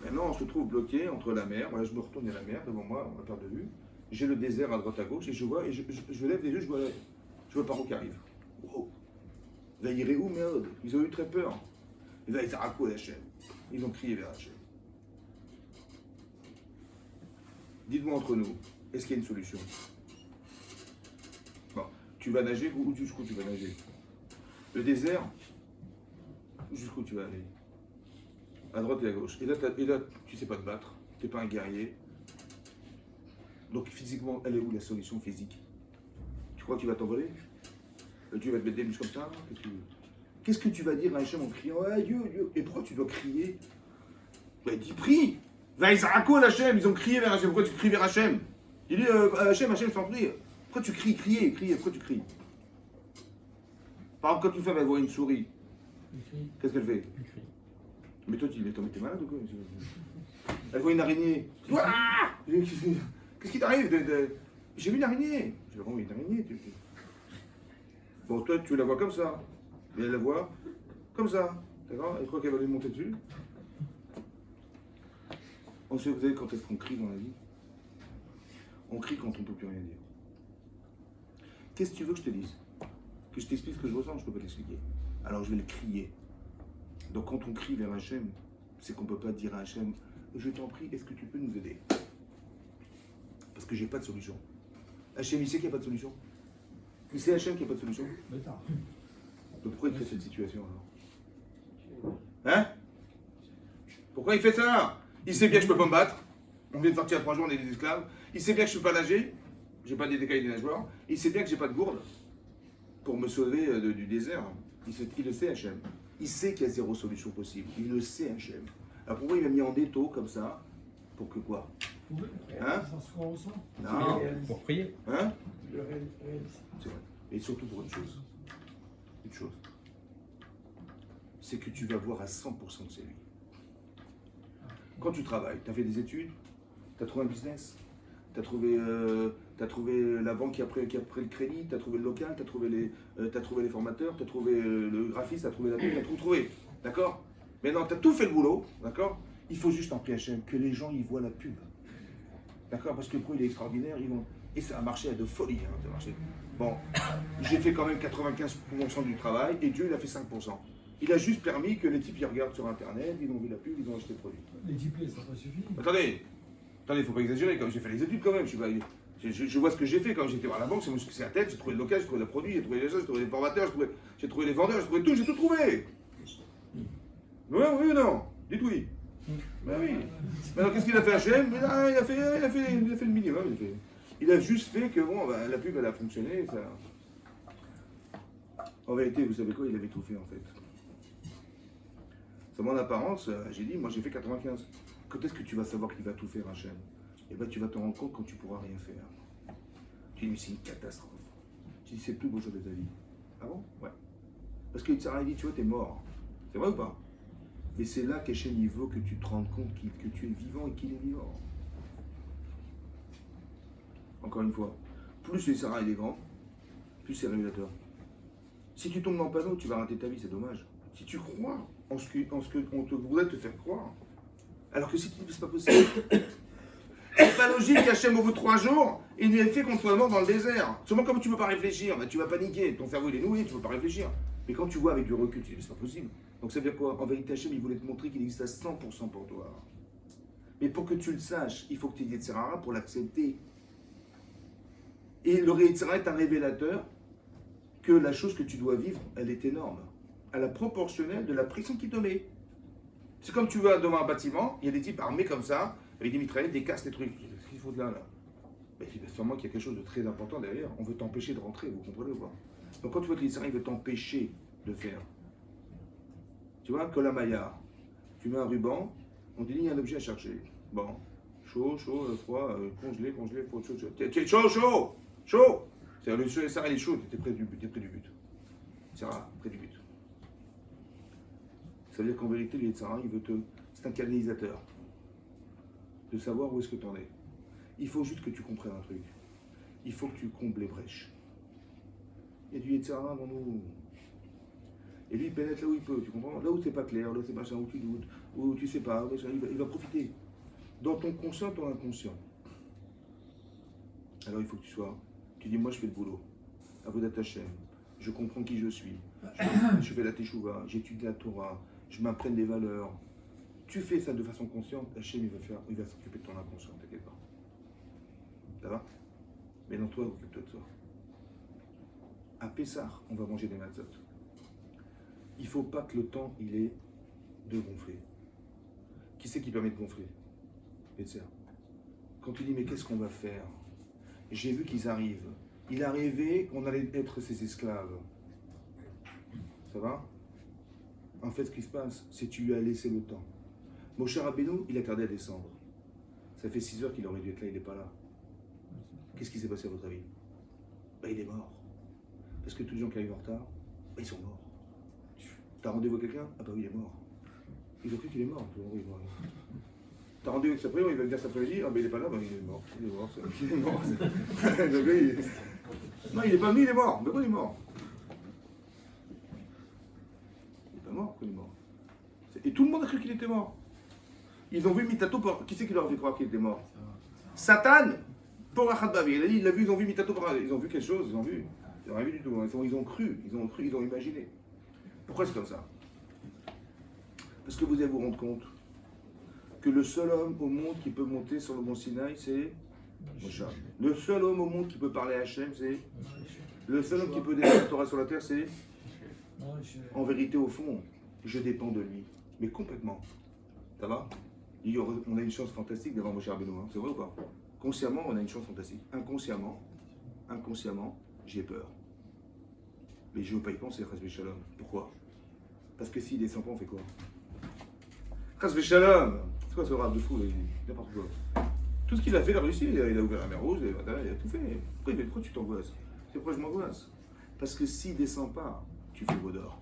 Maintenant, on se trouve bloqué entre la mer. Voilà, je me retourne à la mer devant moi, on va perdre de vue. J'ai le désert à droite à gauche, et je vois, et je lève les yeux, je vois Paro qui arrive. Wow. Vaïré où merde? Ils ont eu très peur. Ils ont été raccos à Hachem. Ils ont crié vers Hachem. Dites-moi entre nous, est-ce qu'il y a une solution? Bon, tu vas nager ou jusqu'où tu vas nager? Le désert, jusqu'où tu vas aller? À droite et à gauche. Et là, tu ne sais pas te battre, tu n'es pas un guerrier. Donc physiquement, elle est où la solution physique? Tu crois que tu vas t'envoler? Tu vas te mettre des muscles comme ça? Qu'est-ce que tu vas dire à Hachem en criant ah, Dieu, Dieu? Et pourquoi tu dois crier? Ben dis prie! Vaïsarako Hachem, ils ont crié vers Hachem. Pourquoi tu cries vers Hachem? Il dit Hachem, sans prier. Pourquoi tu cries? Crier, pourquoi tu cries? Par exemple, quand une femme elle voit une souris, qu'est-ce qu'elle fait? Mais toi, t'es malade ou quoi? Elle voit une araignée. Qu'est-ce qui t'arrive? J'ai vu une araignée. J'ai dit, une araignée. Bon, toi, tu la vois comme ça. Mais elle la voit comme ça. D'accord? Elle croit qu'elle va lui monter dessus. Vous savez quand est-ce qu'on crie dans la vie? On crie quand on ne peut plus rien dire. Qu'est-ce que tu veux que je te dise? Que je t'explique ce que je ressens? Je ne peux pas t'expliquer. Alors je vais le crier. Donc quand on crie vers Hachem, c'est qu'on ne peut pas dire à Hachem, je t'en prie, est-ce que tu peux nous aider? Parce que j'ai pas de solution. Hachem, il sait qu'il n'y a pas de solution. Il sait Hachem qu'il n'y a pas de solution. Donc pourquoi il fait cette situation alors? Hein? Pourquoi il fait ça? Il sait bien que je ne peux pas me battre. On vient de sortir à 3 jours, on est des esclaves. Il sait bien que je ne peux pas nager. Je n'ai pas des décailles des nageoires. Il sait bien que je n'ai pas de gourde pour me sauver du désert. Il le sait, Hachem. Il sait qu'il y a 0 solution possible. Il le sait, Hachem. Alors pourquoi il m'a mis en détaux comme ça? Pour que quoi? Hein? Non. Pour prier. Hein? C'est vrai. Et surtout pour une chose. Une chose. C'est que tu vas voir à 100% que c'est lui. Quand tu travailles, tu as fait des études, tu as trouvé un business, tu as trouvé la banque qui a pris le crédit, tu as trouvé le local, tu as trouvé les formateurs, tu as trouvé le graphiste, tu as trouvé la pub, tu as tout trouvé. D'accord? Maintenant, tu as tout fait le boulot, d'accord? Il faut juste en prier Hachem, que les gens y voient la pub. D'accord? Parce que le produit est extraordinaire, et ça a marché de folie. Hein, ça a marché. Bon, j'ai fait quand même 95% du travail, et Dieu, il a fait 5%. Il a juste permis que les types ils regardent sur internet, ils ont vu la pub, ils ont acheté le produit. Les typés, ça n'a pas suffi. Attendez, il faut pas exagérer, comme j'ai fait les études quand même, je vois ce que j'ai fait quand j'étais à la banque, c'est la tête, j'ai trouvé le local, j'ai trouvé le produit, j'ai trouvé les gens, j'ai trouvé les formateurs, j'ai trouvé les vendeurs, j'ai tout trouvé. Oui ou non? Dites oui. Ben oui. Maintenant qu'est-ce qu'il a fait Hachem? Il a fait le minimum. Il a juste fait que bon, ben, la pub elle a fonctionné. Ça... En vérité, vous savez quoi? Il avait tout fait en fait. Seulement en apparence, j'ai dit, moi j'ai fait 95. Quand est-ce que tu vas savoir qu'il va tout faire, Hachem? Eh bien, tu vas te rendre compte quand tu pourras rien faire. Tu dis, mais c'est une catastrophe. J'ai dit, c'est le plus beau jour de ta vie. Ah bon? Ouais. Parce que Sarah dit, tu vois, t'es mort. C'est vrai ou pas? Mais c'est là qu'Hachem il veut que tu te rendes compte que tu es vivant et qu'il est vivant. Encore une fois, plus le Sarah est grand, plus c'est révélateur. Si tu tombes dans le panneau, tu vas rater ta vie, c'est dommage. Si tu crois en ce qu'on te voudrait te faire croire, alors que c'est pas possible. C'est pas logique qu'Hachem, au bout de 3 jours, il lui ait fait qu'on soit mort dans le désert. Seulement, comme tu ne peux pas réfléchir, tu vas paniquer. Ton cerveau, il est noué, tu ne peux pas réfléchir. Mais quand tu vois avec du recul, tu dis, mais c'est pas possible. Donc ça veut dire quoi? En vérité, Hachem, il voulait te montrer qu'il existe à 100% pour toi. Mais pour que tu le saches, il faut que tu aies Yetzirara pour l'accepter. Et le Yetzirara est un révélateur que la chose que tu dois vivre, elle est énorme. Elle est proportionnelle de la pression qu'il te met. C'est comme tu vas devant un bâtiment, il y a des types armés comme ça, avec des mitraillettes, des casques, des trucs. Qu'est-ce qu'il faut de là? Ben, sûrement qu'il y a quelque chose de très important derrière. On veut t'empêcher de rentrer, vous comprenez ou pas? Donc quand tu vois que l'Israël veut t'empêcher de faire, tu vois, Kolamaya, tu mets un ruban, on te dit il y a un objet à chercher. Bon, chaud, froid, congelé, froid, chaud. Chaud. C'est-à-dire le Sarah il est chaud, tu es près du but. Sarah, près du but. Ça veut dire qu'en vérité, le Sarah, c'est un canalisateur. De savoir où est-ce que tu en es. Il faut juste que tu comprennes un truc. Il faut que tu combles les brèches. Il y a du Yetzirah dans nous. Et lui, il pénètre là où il peut, tu comprends? Là où c'est pas clair, là où c'est machin, où tu doutes, où tu sais pas, il va profiter. Dans ton conscient, ton inconscient. Alors il faut que tu dis, moi je fais le boulot. Avodat Hashem. Je comprends qui je suis. Je fais la Teshuvah, j'étudie la Torah, je m'apprenne des valeurs. Tu fais ça de façon consciente, Hashem il va s'occuper de ton inconscient, t'inquiète pas. Ça va? Mais dans toi, occupe-toi de ça. À Pessah, on va manger des matzot. Il ne faut pas que le temps, il est de gonfler. Qui c'est qui permet de gonfler? Yetzirah. Quand tu dis, mais qu'est-ce qu'on va faire? J'ai vu qu'ils arrivent. Il arrivait qu'on allait être ses esclaves. Ça va? En fait, ce qui se passe, c'est que tu lui as laissé le temps. Moshe Rabbeinu, il a tardé à descendre. Ça fait 6 heures qu'il aurait dû être là, il n'est pas là. Qu'est-ce qui s'est passé à votre avis? Il est mort. Parce que tous les gens qui arrivent en retard, ils sont morts. T'as rendez-vous avec quelqu'un? Ah bah oui, il est mort. Ils ont cru qu'il est mort. T'as rendez-vous avec sa prière, il va venir cet après-midi, ah bah il est pas là, bah il est mort. Il est mort. Non, il est pas venu, il est mort. Mais pourquoi il est mort? Il est pas mort, pourquoi il est mort? Et tout le monde a cru qu'il était mort. Ils ont vu Mitato, qui c'est qui leur a fait croire qu'il était mort? Satan, pour Achad Bavi. Il a vu, ils ont vu Mitato, ils ont vu quelque chose, ils ont vu. Ils n'ont rien vu du tout. Ils ont cru, ils ont imaginé. Pourquoi c'est comme ça? Parce que vous allez vous rendre compte que le seul homme au monde qui peut monter sur le mont Sinaï, c'est Moshe. Le seul homme au monde qui peut parler à Hachem, c'est le seul homme qui peut défendre la Torah sur la terre, c'est en vérité, au fond, je dépends de lui. Mais complètement. Ça va? On a une chance fantastique d'avoir Moshe Rabbeinu, hein. C'est vrai ou pas? Consciemment, on a une chance fantastique. Inconsciemment, j'ai peur. Mais je ne veux pas y penser, Chas v'Shalom. Pourquoi? Parce que s'il descend pas, on fait quoi? Chas v'Shalom! C'est quoi ce rap de fou, là? N'importe quoi. Tout ce qu'il a fait, il a réussi. Il a ouvert la mer Rouge, il a tout fait. Pourquoi tu t'angoisses? C'est pourquoi je m'angoisse? Parce que s'il descend pas, tu fais beau d'or.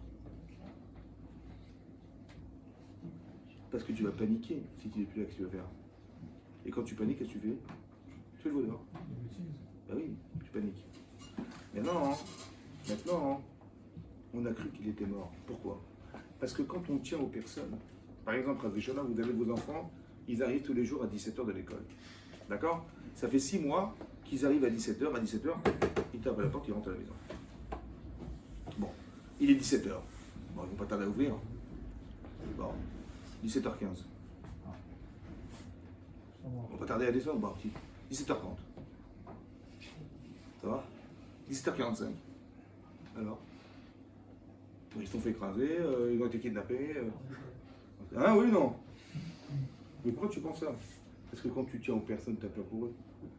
Parce que tu vas paniquer si tu n'es plus là, qu'est-ce que tu vas faire? Et quand tu paniques, qu'est-ce que tu fais? Tu fais le beau d'or. Bah oui, tu paniques. Maintenant, on a cru qu'il était mort. Pourquoi? Parce que quand on tient aux personnes, par exemple, à Véchona, vous avez vos enfants, ils arrivent tous les jours à 17h de l'école. D'accord? Ça fait 6 mois qu'ils arrivent à 17h. À 17h, ils tapent à la porte, ils rentrent à la maison. Bon, il est 17h. Bon, ils vont pas tarder à ouvrir. Bon, 17h15. On va pas tarder à descendre, bon, 17h30. Ça va? 17h45. Alors? Ils se sont fait écraser, ils ont été kidnappés. Ah oui, non. Mais pourquoi tu penses ça? Parce que quand tu tiens aux personnes, tu as peur pour eux.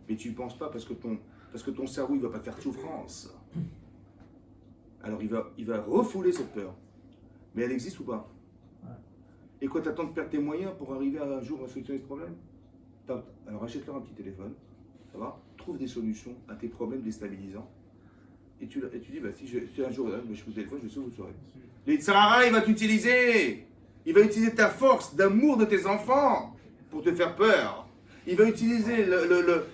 Mais tu ne penses pas parce que ton cerveau, il ne va pas te faire de souffrance. Alors il va refouler cette peur. Mais elle existe ou pas? Et quoi, tu attends de perdre tes moyens pour arriver à un jour à solutionner ce problème? Alors achète-leur un petit téléphone, ça va? Trouve des solutions à tes problèmes déstabilisants. Et tu dis, bah, si un jour je suis au téléphone, je sais où vous serez. Les Tsarara, il va t'utiliser. Il va utiliser ta force d'amour de tes enfants pour te faire peur. Il va utiliser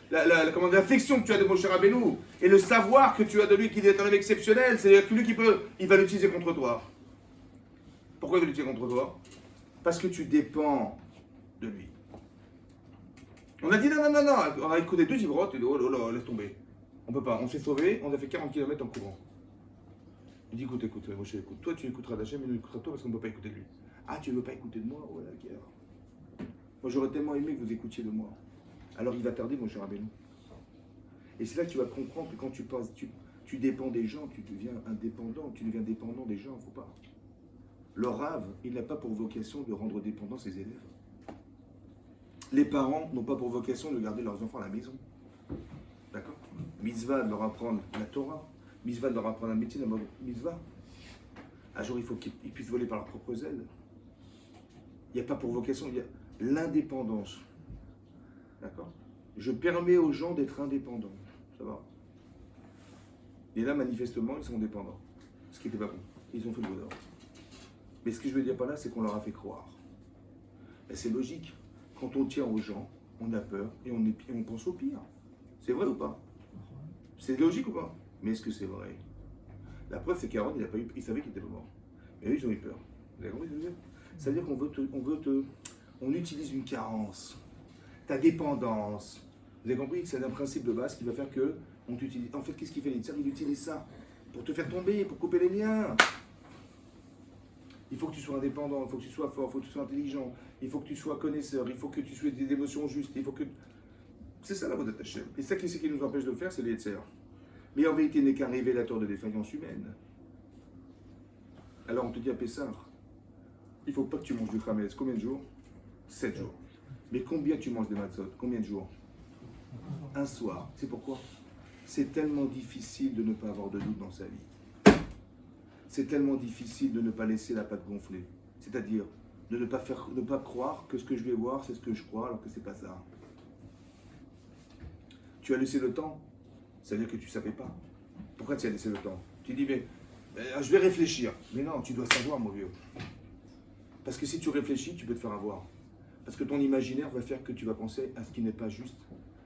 l'affection que tu as de Moshe Rabbeinu et le savoir que tu as de lui qu'il est un homme exceptionnel. C'est-à-dire que lui il va l'utiliser contre toi. Pourquoi il va l'utiliser contre toi? Parce que tu dépends de lui. On a dit non, on a écouté 2 ivrottes, et oh là là, laisse tomber. On peut pas, on s'est sauvé, on a fait 40 km en courant. Il dit écoute, moi je écoute. Toi tu écouteras d'Hachem, mais nous écoutera toi parce qu'on ne peut pas écouter de lui. Ah, tu ne veux pas écouter de moi? Oh la guerre. Moi j'aurais tellement aimé que vous écoutiez de moi. Alors il va tarder, mon cher Abénou. Et c'est là que tu vas comprendre que quand tu dépends des gens, tu deviens indépendant, tu deviens dépendant des gens, faut pas. Le rave, il n'a pas pour vocation de rendre dépendants ses élèves. Les parents n'ont pas pour vocation de garder leurs enfants à la maison. D'accord? Mitzvah de leur apprendre la Torah, mitzvah de leur apprendre la médecine, mitzvah. Un jour, il faut qu'ils puissent voler par leurs propres ailes. Il n'y a pas pour vocation, il y a l'indépendance. D'accord? Je permets aux gens d'être indépendants. Ça va? Et là, manifestement, ils sont dépendants. Ce qui n'était pas bon. Ils ont fait le bonheur. Mais ce que je veux dire par là, c'est qu'on leur a fait croire. Ben, c'est logique. Quand on tient aux gens, on a peur et on pense au pire. C'est vrai ou pas? C'est logique ou pas? Mais est-ce que c'est vrai? La preuve, c'est qu'Aaron, il savait qu'il était pas mort. Mais eux, ils ont eu peur. Vous avez compris ce que je veux dire? Ça veut dire on utilise une carence, ta dépendance. Vous avez compris? C'est un principe de base qui va faire que on t'utilise. En fait, qu'est-ce qu'il fait l'État? Il utilise ça pour te faire tomber, pour couper les liens. Il faut que tu sois indépendant, il faut que tu sois fort, il faut que tu sois intelligent, il faut que tu sois connaisseur, il faut que tu sois des émotions justes, il faut que... C'est ça la voie d'attacher. Et ça, qui nous empêche de le faire, c'est les Yetzer. Mais en vérité, il n'est qu'un révélateur de défaillance humaine. Alors on te dit à Pessar, il ne faut pas que tu manges du Khametz. Combien de jours? 7 jours. Mais combien tu manges des matzot? Combien de jours? Un soir. C'est pourquoi? C'est tellement difficile de ne pas avoir de doute dans sa vie. C'est tellement difficile de ne pas laisser la pâte gonfler. C'est-à-dire de ne pas croire que ce que je vais voir, c'est ce que je crois, alors que c'est pas ça. Tu as laissé le temps, ça veut dire que tu ne savais pas. Pourquoi tu as laissé le temps? Tu dis, mais je vais réfléchir. Mais non, tu dois savoir, mon vieux. Parce que si tu réfléchis, tu peux te faire avoir. Parce que ton imaginaire va faire que tu vas penser à ce qui n'est pas juste.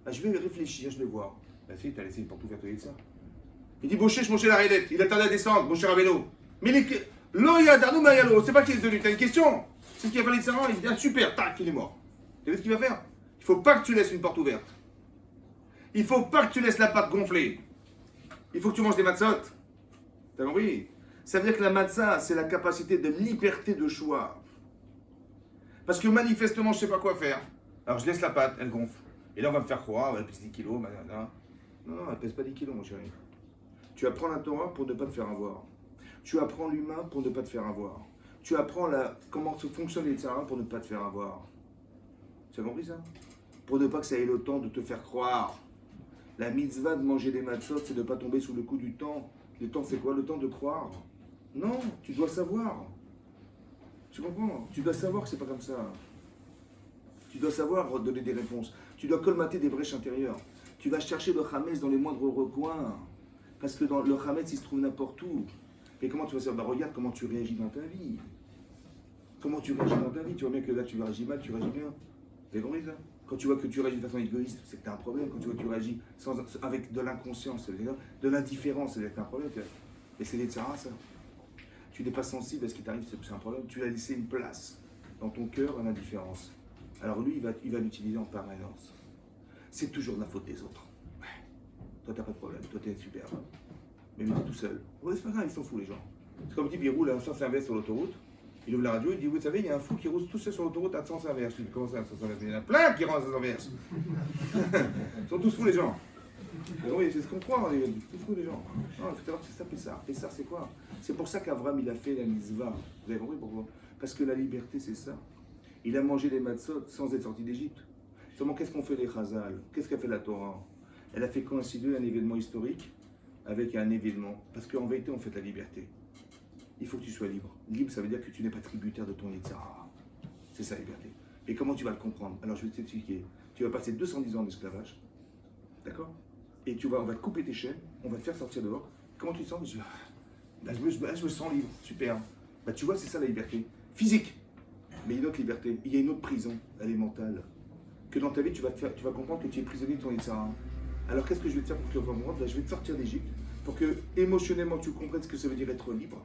Ah, je vais réfléchir, je vais voir. Bah si, tu as laissé une porte ouverte de ça. Il dit, Boché, je mangeais la raidette. Il attendait à descendre, mon cher Abéno. Mais l'Oya Darnou Mayalo, c'est pas qu'il est devenu. T'as une question? C'est ce qu'il a fallu de Sarah. Il dit, ah, super, tac, il est mort. Tu sais ce qu'il va faire? Il faut pas que tu laisses une porte ouverte. Il faut pas que tu laisses la pâte gonfler. Il faut que tu manges des matzot. T'as compris? Ça veut dire que la matzah, c'est la capacité de liberté de choix. Parce que manifestement, je sais pas quoi faire. Alors je laisse la pâte, elle gonfle. Et là, on va me faire croire, elle pèse 10 kilos. Non, elle pèse pas 10 kilos, mon chéri. Tu apprends la Torah pour ne pas te faire avoir. Tu apprends l'humain pour ne pas te faire avoir. Tu apprends comment fonctionnent les tzara pour ne pas te faire avoir. Tu as compris ça? Pour ne pas que ça ait le temps de te faire croire. La mitzvah de manger des matzot, c'est de ne pas tomber sous le coup du temps. Le temps, c'est quoi? Le temps de croire. Non, tu dois savoir. Tu comprends? Tu dois savoir que c'est pas comme ça. Tu dois savoir donner des réponses. Tu dois colmater des brèches intérieures. Tu vas chercher le Hametz dans les moindres recoins. Parce que dans le Hametz, il se trouve n'importe où. Et comment tu vas savoir? Regarde comment tu réagis dans ta vie. Comment tu réagis dans ta vie? Tu vois bien que là, tu réagis mal, tu réagis bien. Vous avez compris ça? Quand tu vois que tu réagis de façon égoïste, c'est que tu as un problème. Quand tu vois que tu réagis avec de l'inconscience, de l'indifférence, c'est que tu as un problème. Et c'est les tsara, ça. Tu n'es pas sensible à ce qui t'arrive, c'est un problème. Tu as laissé une place dans ton cœur à l'indifférence. Alors lui, il va l'utiliser en permanence. C'est toujours de la faute des autres. Ouais. Toi, t'as pas de problème. Toi, t'es super. Hein. Mais lui, t'es tout seul. Ouais, c'est pas grave, ils s'en foutent, les gens. C'est comme dit, il roule à un sens inverse sur l'autoroute. Il ouvre la radio, il dit, vous savez, il y a un fou qui roule tout seul sur l'autoroute à sens inverse. Je dis, comment ça, à sens inverse? Il y en a plein qui rentrent à sens inverse. Ils sont tous fous, les gens. Oui, c'est ce qu'on croit, on est tous fous, les gens. Non, il faut savoir que c'est ça, Pessar. Pessar, c'est quoi? C'est pour ça qu'Avram, il a fait la mitzvah. Vous avez compris pourquoi? Parce que la liberté, c'est ça. Il a mangé les matzot sans être sorti d'Égypte. Seulement, qu'est-ce qu'ont fait les Chazal? Qu'est-ce qu'a fait la Torah? Elle a fait coïncider un événement historique avec un événement. Parce qu'en vérité, on fait la liberté. Il faut que tu sois libre. Libre, ça veut dire que tu n'es pas tributaire de ton Yetzirah. C'est ça, la liberté. Et comment tu vas le comprendre? Alors, je vais t'expliquer. Tu vas passer 210 ans d'esclavage. D'accord? Et on va te couper tes chaînes, on va te faire sortir dehors. Comment tu te sens? Je me sens libre. Super. Bah, tu vois, c'est ça la liberté. Physique. Mais il y a une autre liberté. Il y a une autre prison. Elle est mentale. Que dans ta vie, tu vas comprendre que tu es prisonnier de ton Yetzirah. Alors, qu'est-ce que je vais te faire pour que tu comprennes? Je vais te sortir d'Égypte pour que, émotionnellement, tu comprennes ce que ça veut dire être libre.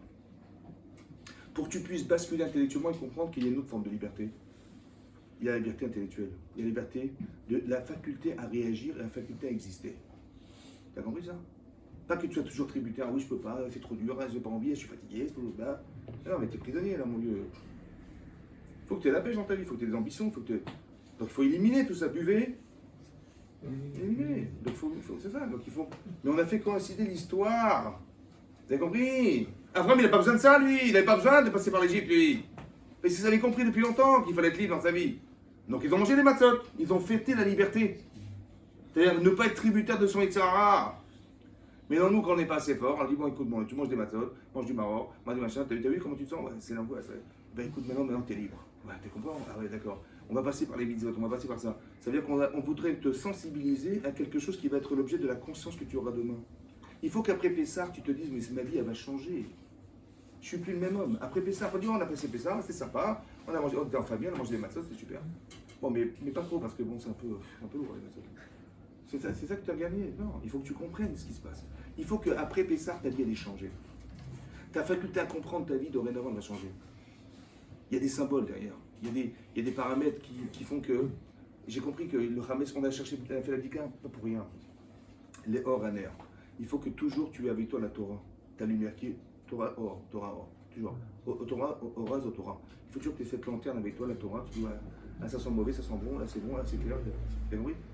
Pour que tu puisses basculer intellectuellement et comprendre qu'il y a une autre forme de liberté. il y a la liberté intellectuelle, il y a la liberté de la faculté à réagir et la faculté à exister. T'as compris ça? Pas que tu sois toujours tributaire, oui je peux pas, c'est trop dur, j'ai pas envie, je suis fatigué, bah, non mais t'es prisonnier là mon vieux. Faut que tu aies la pêche dans ta vie, faut que tu aies des ambitions, donc il faut éliminer tout ça, buvez. Éliminer. Donc c'est ça, donc il faut. Mais on a fait coïncider l'histoire. Vous avez compris? Abraham il n'a pas besoin de ça lui, il n'avait pas besoin de passer par l'Égypte lui. Mais ils avaient compris depuis longtemps qu'il fallait être libre dans sa vie. Donc ils ont mangé des matzot, ils ont fêté la liberté. C'est-à-dire ne pas être tributaire de son Yetzirah. Mais non, nous, quand on n'est pas assez fort, on dit bon, écoute, bon, tu manges des matzot, mange du maror, mange du machin, t'as vu comment tu te sens? Ouais, c'est l'angoisse. Ben écoute, maintenant t'es libre. Ouais, tu comprends? Ah ouais, d'accord. On va passer par les mitzvot, on va passer par ça. Ça veut dire qu'on voudrait te sensibiliser à quelque chose qui va être l'objet de la conscience que tu auras demain. Il faut qu'après Pessah, tu te dises, mais ma vie, elle va changer. Je suis plus le même homme. Après Pessah, on dit, on a passé Pessah, c'était sympa, on a mangé, on était en famille, on a mangé des matzot, c'était super. Bon, mais pas trop, parce que bon, c'est un peu lourd les matzot. C'est ça que tu as gagné. Non, il faut que tu comprennes ce qui se passe. Il faut qu'après Pessah, ta vie, elle ait changé. Ta faculté à comprendre ta vie, dorénavant, elle va changer. Il y a des symboles derrière. Il y a des paramètres qui font que j'ai compris que le Hametz, on a cherché, on a fait la Dika, pas pour rien. Les or à nerf. Il faut que toujours tu aies avec toi la Torah, ta lumière qui est Torah, or, toujours. Torah, Oraz, au Torah. Il faut toujours que tu aies cette lanterne avec toi, la Torah. Tu dis, ah, ça sent mauvais, ça sent bon, là c'est bon, là c'est clair.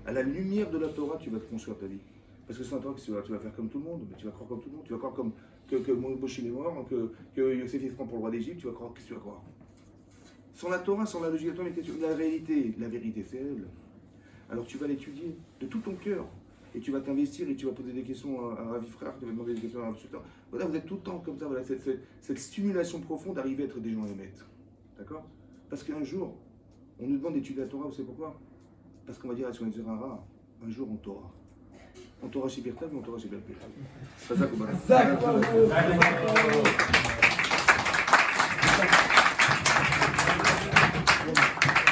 À la lumière de la Torah, tu vas te construire ta vie. Parce que sans la Torah, tu vas faire comme tout le monde, mais tu vas croire comme tout le monde. Tu vas croire comme que Moshe est mort, que Yosef est prend pour le roi d'Égypte, tu vas croire, qu'est-ce que tu vas croire? Sans la Torah, sans la logique, la réalité, c'est elle. Alors tu vas l'étudier de tout ton cœur. Et tu vas t'investir et tu vas poser des questions à Ravi Frère, tu vas demander des questions à Rav Sultan. Voilà, vous êtes tout le temps comme ça, voilà, cette stimulation profonde d'arriver à être des gens émettes. D'accord? Parce qu'un jour, on nous demande d'étudier la Torah, vous savez pourquoi? Parce qu'on va dire à son Zerara, un jour on t'aura. On t'aura chez Birtav, mais on t'aura chez Belpé. C'est pas ça qu'on va dire.